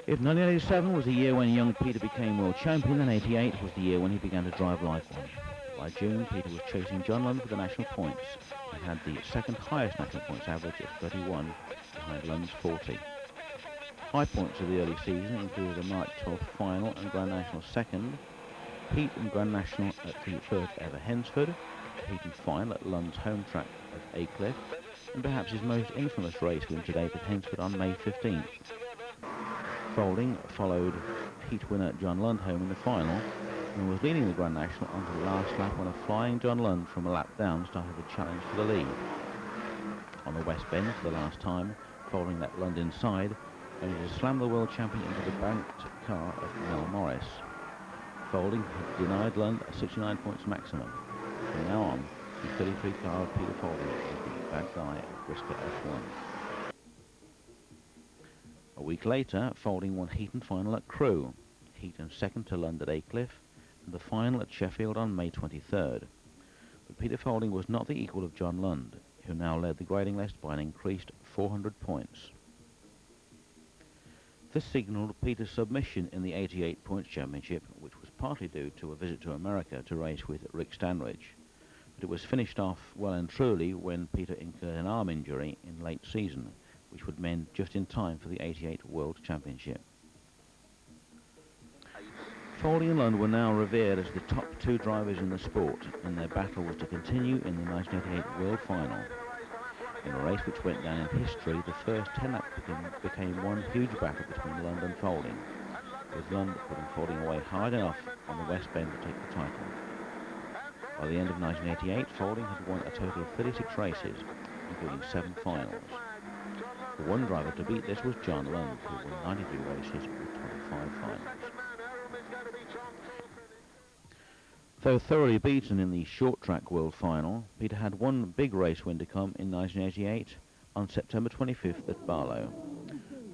If 1987 was the year when young Peter became world champion, then 88 was the year when he began to drive like one. By June, Peter was chasing John Lund for the national points and had the 2nd highest national points average at 31, behind Lund's 40. High points of the early season included a March 12th final and Grand National 2nd, heat and Grand National at the first ever Hensford, a heat and final at Lund's home track of Aycliffe, and perhaps his most infamous race win to date at Hensford on May 15th. Falding followed heat winner John Lund home in the final and was leading the Grand National onto the last lap when a flying John Lund from a lap down started the challenge for the lead. On the West Bend for the last time, Falding let Lund inside, only to slam the world champion into the banked car of Mel Morris. Falding had denied Lund a 69 points maximum. From now on, the 33 car of Peter Falding would be Bad Guy at Brisca F1. A week later, Falding won heat and final at Crewe, heat and second to Lund at Aycliffe, and the final at Sheffield on May 23rd. But Peter Falding was not the equal of John Lund, who now led the grading list by an increased 400 points. This signalled Peter's submission in the 88 points championship, which was partly due to a visit to America to race with Rick Stanridge. But it was finished off well and truly when Peter incurred an arm injury in late season, which would mend just in time for the 88 World Championship. Falding and Lund were now revered as the top two drivers in the sport, and their battle was to continue in the 1988 World Final. In a race which went down in history, the first 10 laps became one huge battle between Lund and Falding, with Lund putting Falding away hard enough on the West Bend to take the title. By the end of 1988, Falding had won a total of 36 races, including 7 finals. The one driver to beat this was John Lund, who won 93 races with 25 finals. Though thoroughly beaten in the short track world final, Peter had one big race win to come in 1988 on September 25th at Barlow.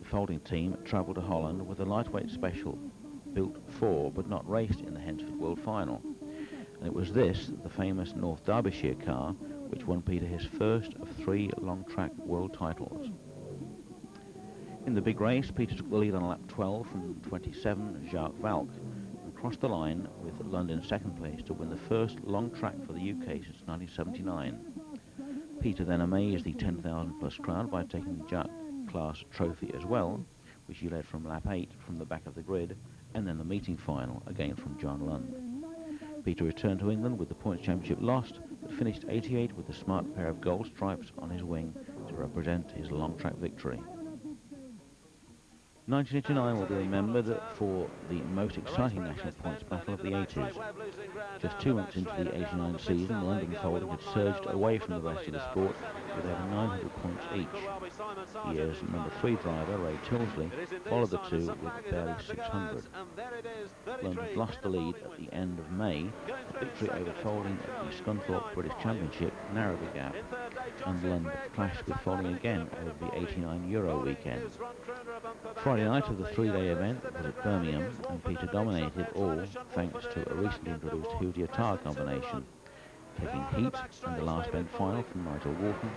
The Falding team travelled to Holland with a lightweight special built for but not raced in the Hensford World Final. And it was this, the famous North Derbyshire car, which won Peter his first of 3 long track world titles. In the big race, Peter took the lead on lap 12 from 27 Jacques Valk, crossed the line with Lund in second place to win the first long track for the UK since 1979. Peter then amazed the 10,000 plus crowd by taking the Jack class trophy as well, which he led from lap 8 from the back of the grid, and then the meeting final again from John Lund. Peter returned to England with the points championship lost, but finished 88 with a smart pair of gold stripes on his wing to represent his long track victory. 1989 will be remembered for the most exciting national points battle of the 80s. Just 2 months into the 89 season, Lund and Falding had surged away from the rest of the sport with over 900 points each. The year's number 3 driver, Ray Tilsley, followed the two with barely 600. Lund had lost the lead at the end of May. A victory over Falding at the Scunthorpe British Championship narrowed the gap, and Lund clashed with Falding again over the 89 Euro weekend. Friday night of the 3-day event was at Birmingham, and Peter dominated all thanks to a recently introduced Hughes tyre combination, taking heat and the last bend final from Nigel Wharton,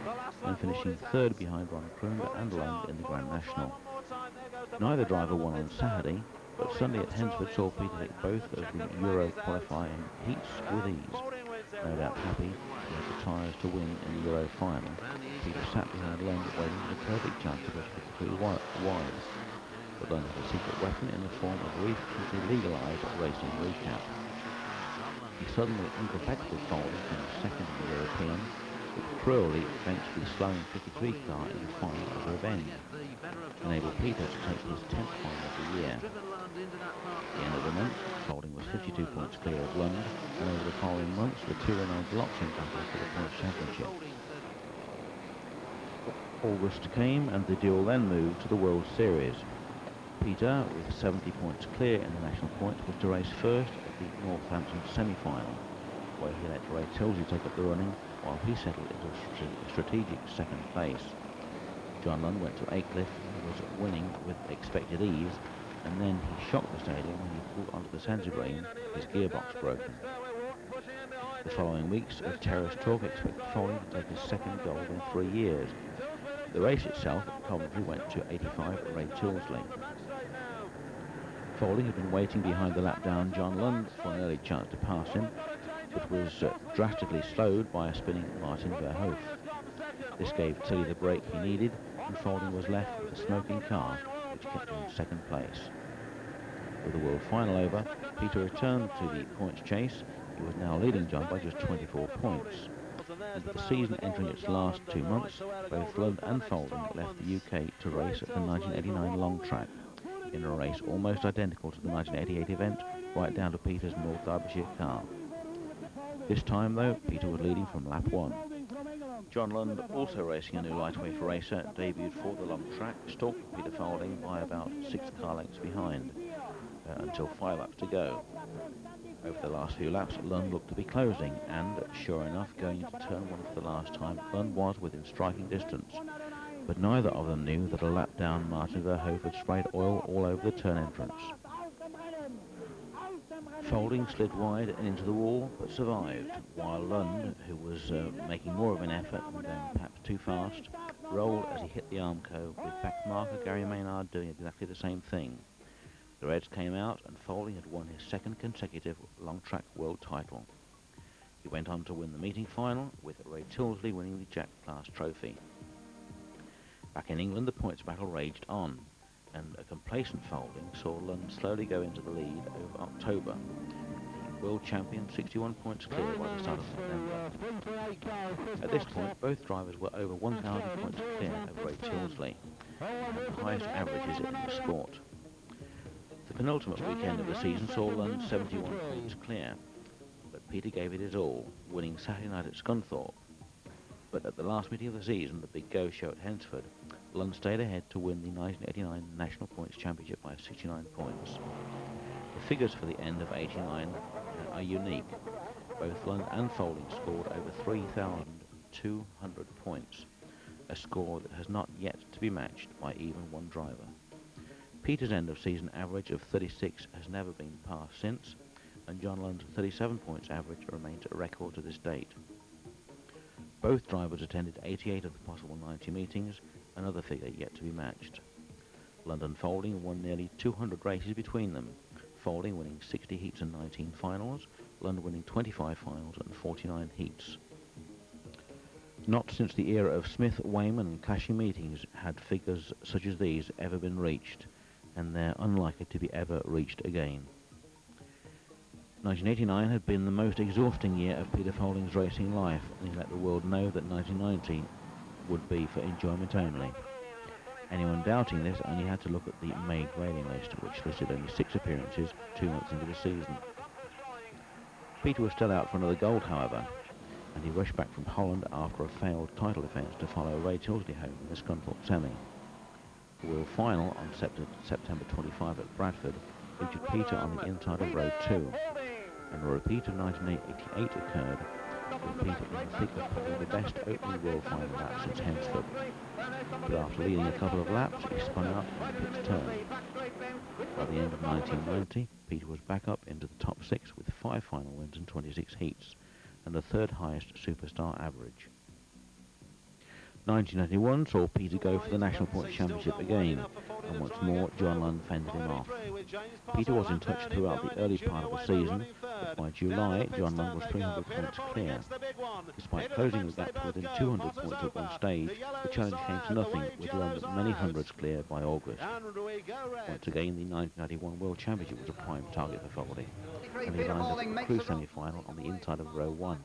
and finishing third behind Ron Kroonder and Lund in the Grand National. Neither driver won on Saturday, but Sunday at Hensford saw Peter take both of the Euro qualifying heats with ease. No doubt happy he had the tyres to win in the Euro final, Peter sat behind Lund waiting for the perfect chance to get through wide. But Lund had a secret weapon in the form of recently legalised racing recap. He suddenly incompatible Falding from second in the European, but cruelly eventually slowing 53 car in the final as a revenge, enabled Peter to take his 10th final of the year. At the end of the month, Falding was 52 points clear of Lund, and over the following months the two remained locked in battle for the points championship. August came and the duel then moved to the World Series. Peter, with 70 points clear in the national points, was to race first at the Northampton semi-final, where he let Ray Tilsley take up the running while he settled into a strategic second place. John Lund went to Aycliffe and was winning with expected ease, and then he shocked the stadium when he pulled onto the centre green, his gearbox broken. The following weeks of terrace talk expected Falding to take his second gold in 3 years. The race itself at Coventry went to 85 Ray Tilsley. Falding had been waiting behind the lap down John Lund for an early chance to pass him, but was drastically slowed by a spinning Martin Verhoef. This gave Tilly the break he needed, and Falding was left with a smoking car, which kept him in second place. With the world final over, Peter returned to the points chase. He was now leading John by just 24 points. And with the season entering its last 2 months, both Lund and Falding left the UK to race at the 1989 long track, in a race almost identical to the 1988 event, right down to Peter's North Derbyshire car. This time, though, Peter was leading from lap 1. John Lund, also racing a new lightweight racer, debuted for the long track, stalked Peter Falding by about 6 car lengths behind, until 5 laps to go. Over the last few laps, Lund looked to be closing, and sure enough, going into turn 1 for the last time, Lund was within striking distance. But neither of them knew that a lap down, Martin Verhoeven had sprayed oil all over the turn entrance. Falding slid wide and into the wall, but survived, while Lund, who was making more of an effort and going perhaps too fast, rolled as he hit the Armco, with back marker Gary Maynard doing exactly the same thing. The Reds came out, and Falding had won his second consecutive long track world title. He went on to win the meeting final, with Ray Tilsley winning the Jack Class trophy. Back in England, the points battle raged on, and a complacent Falding saw Lund slowly go into the lead over October. The world champion 61 points clear by the start of September. At this point, both drivers were over 1,000 points clear of Ray Tilsley, the highest averages in the sport. The penultimate weekend of the season saw Lund 71 points clear, but Peter gave it his all, winning Saturday night at Scunthorpe. But at the last meeting of the season, the Big Go show at Hensford, Lund stayed ahead to win the 1989 National Points Championship by 69 points. The figures for the end of 89 are unique. Both Lund and Falding scored over 3,200 points, a score that has not yet to be matched by even one driver. Peter's end-of-season average of 36 has never been passed since, and John Lund's 37 points average remains a record to this date. Both drivers attended 88 of the possible 90 meetings, another figure yet to be matched. Lund and Falding won nearly 200 races between them, Falding winning 60 heats and 19 finals, Lund winning 25 finals and 49 heats. Not since the era of Smith, Wayman and clashing meetings had figures such as these ever been reached, and they're unlikely to be ever reached again. 1989 had been the most exhausting year of Peter Falding's racing life, and he let the world know that 1990 would be for enjoyment only. Anyone doubting this only had to look at the May grading list, which listed only 6 appearances 2 months into the season. Peter was still out for another gold, however, and he rushed back from Holland after a failed title defence to follow Ray Tilsley home in the Scunthorpe Semi. The World Final on September 25 at Bradford featured Peter on the inside of row 2, and a repeat of 1988 occurred, with Peter in the thick of probably the best opening World Final lap since Hensford. But after leading a couple of laps, he spun out on the pit's turn. By the end of 1990, Peter was back up into the top 6 with 5 final wins and 26 heats, and the third highest superstar average. 1991 saw Peter go for the National Points Championship again, and once more John Lund fended him off. Peter was in touch throughout the early part of the season, but by July John Lund was 300 points clear. Despite closing the gap to within 200 points at one stage, the challenge came to nothing, with Lund many hundreds clear by August. Once again, the 1991 World Championship was a prime target for Falding, and he lined up the crew semi-final on the inside of row 1,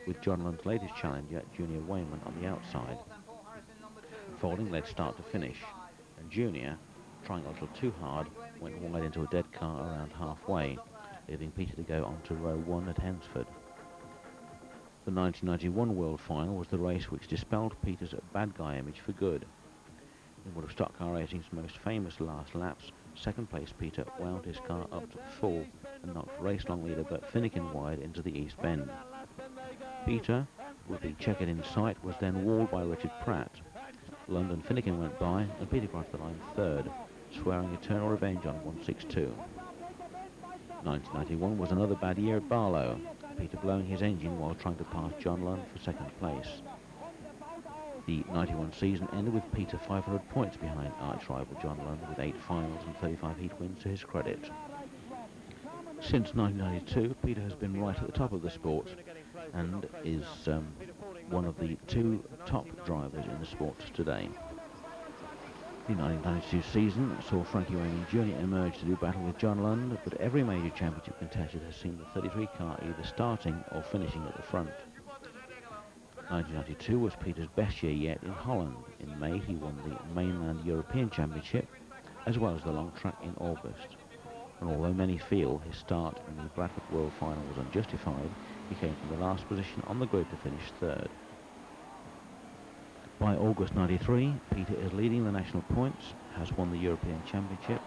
with John Lund's latest challenger, Junior Wayman, on the outside. Falding led start to finish, and Junior, trying a little too hard, went wide into a dead car around halfway, leaving Peter to go on to row 1 at Hensford. The 1991 World Final was the race which dispelled Peter's bad guy image for good. In one of stock car racing's most famous last laps, second place Peter wound his car up to full and knocked race-long leader Bert Finnegan wide into the East Bend. Peter, with the checkered in sight, was then walled by Richard Pratt. Lund and Finnegan went by, and Peter crossed the line third, swearing eternal revenge on 162. 1991 was another bad year at Barlow, Peter blowing his engine while trying to pass John Lund for second place. The 91 season ended with Peter 500 points behind arch-rival John Lund, with 8 finals and 35 heat wins to his credit. Since 1992, Peter has been right at the top of the sport, and is one of the 2 top drivers in the sport today. The 1992 season saw Frankie Wayman Jr. emerge to do battle with John Lund, but every major championship contested has seen the 33 car either starting or finishing at the front. 1992 was Peter's best year yet in Holland. In May he won the Mainland European Championship, as well as the long track in August. And although many feel his start in the Bradford World Final was unjustified, he came from the last position on the grid to finish third. By August 93, Peter is leading the national points, has won the European Championship,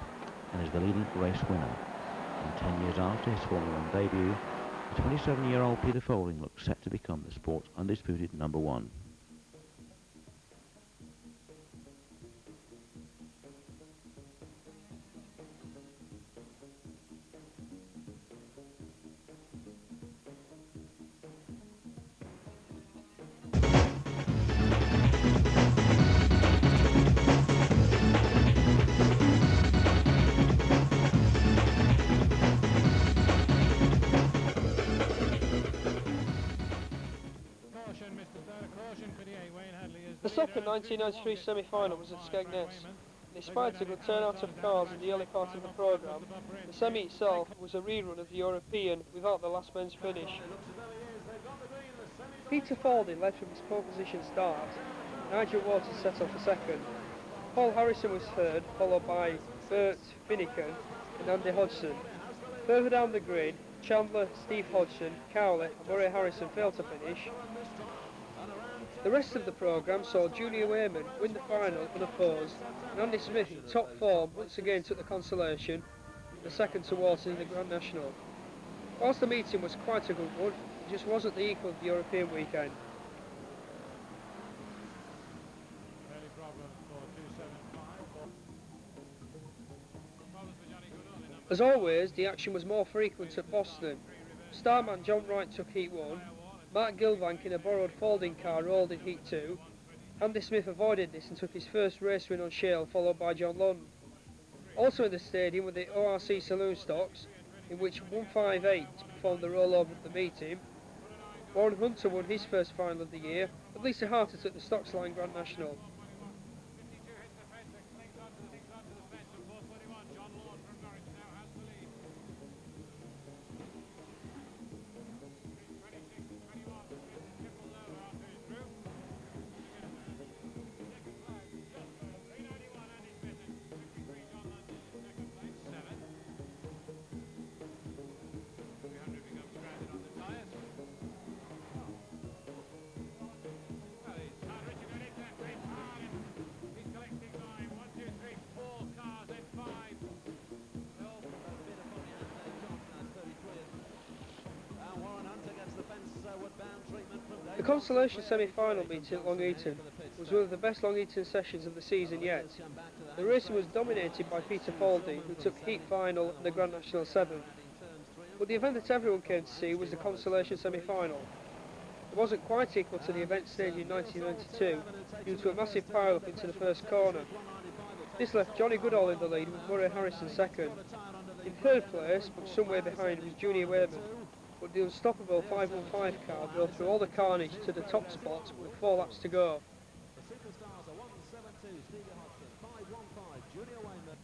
and is the leading race winner. And 10 years after his Formula 1 debut, the 27-year-old Peter Falding looks set to become the sport's undisputed #1. The second 1993 semi-final was at Skegness. Despite a good turnout of cars in the early part of the programme, the semi itself was a rerun of the European without the last men's finish. Peter Falding led from his pole position start. Nigel Waters set off for second. Paul Harrison was third, followed by Bert Finnegan and Andy Hodgson. Further down the grid, Chandler, Steve Hodgson, Cowley and Murray Harrison failed to finish. The rest of the programme saw Junior Wayman win the final unopposed, and Andy Smith in top form once again took the consolation, the second to Waters in the Grand National. Whilst the meeting was quite a good one, it just wasn't the equal of the European weekend. As always, the action was more frequent at Boston. Starman John Wright took Heat 1, Mark Gilbank in a borrowed Falding car rolled in Heat 2. Andy Smith avoided this and took his first race win on shale, followed by John Lund. Also in the stadium were the ORC saloon stocks, in which 158 performed the rollover of the meeting. Warren Hunter won his first final of the year, and Lisa Harter took the Stocks Line Grand National. The consolation semi-final meeting at Long Eaton was one of the best Long Eaton sessions of the season yet. The racing was dominated by Peter Falding, who took Heat final and the Grand National 7th. But the event that everyone came to see was the consolation semi-final. It wasn't quite equal to the event staged in 1992 due to a massive pile-up into the first corner. This left Johnny Goodall in the lead with Murray Harrison second. In third place, but somewhere behind, was Junior Wayman, but the unstoppable 515 car drove through all the carnage to the top spot with 4 laps to go. The superstars are 172, Stevie Hodgson, 515, Junior Wayman.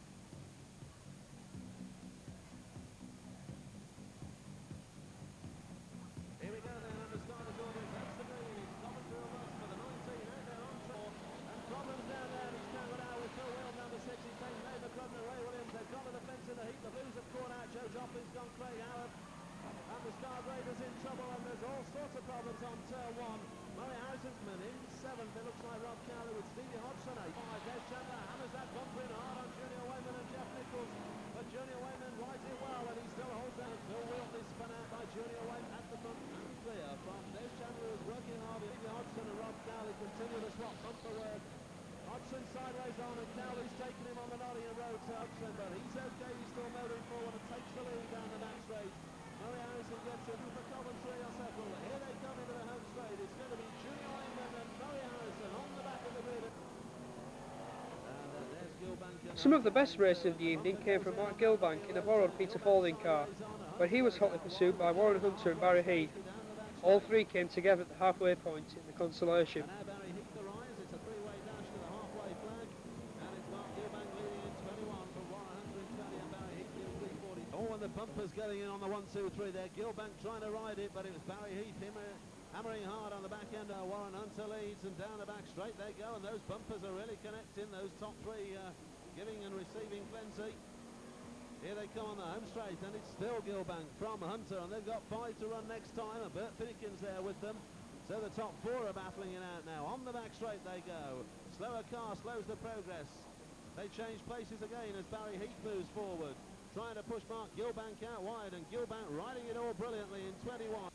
Here we go then, and the starters order, that's the green, it's commentary on us for the 19, and they're on track. And problems down there, he's tangled out with Phil Will, number 6, he's taken over Crumner, Ray Williams, they've got to the fence in the heat, the Blues have caught out, Joe Joplin's gone, Craig Howard. And the Star Raiders in trouble, and there's all sorts of problems on turn 1. Murray Harrison's man in 7th, it looks like Rob Cowley with Stevie Hodgson 8. 5, there's Chandler, hammers that bumper in hard on Junior Wayman and Jeff Nichols. But Junior Wayman rides it well, and he still holds out. Phil Wilk is spun out by Junior Wayman at the front and clear from Des Chandler, who's working hard. Stevie Hodgson and Rob Cowley continue the swap bumper work. Hodgson sideways on, and Cowley's taking him on the Nottingham Road to Hodgson, but he's okay, he's still motoring forward and takes the lead down the back straight. Murray Harrison gets in for Coventry or Settle. Here they come into the home straight. It's going to be Junior Wayman and Murray Harrison on the back of the grid. Some of the best racing of the evening came from Mark Gilbank in a borrowed Peter Falding car, where he was hotly pursued by Warren Hunter and Barry Heath. All three came together at the halfway point in the consolation. Oh, and the bumpers going in on the 1, 2, 3 there. Gilbank trying to ride it, but it was Barry Heath hammering hard on the back end. Warren Hunter leads, and down the back straight they go, and those bumpers are really connecting. Those top 3 giving and receiving plenty. Here they come on the home straight, and it's still Gilbank from Hunter, and they've got 5 to run next time, and Bert Finnegan's there with them. So the top 4 are battling it out now. On the back straight they go. Slower car slows the progress. They change places again as Barry Heath moves forward. trying to push Mark Gilbank out wide, and Gilbank riding it all brilliantly in 21.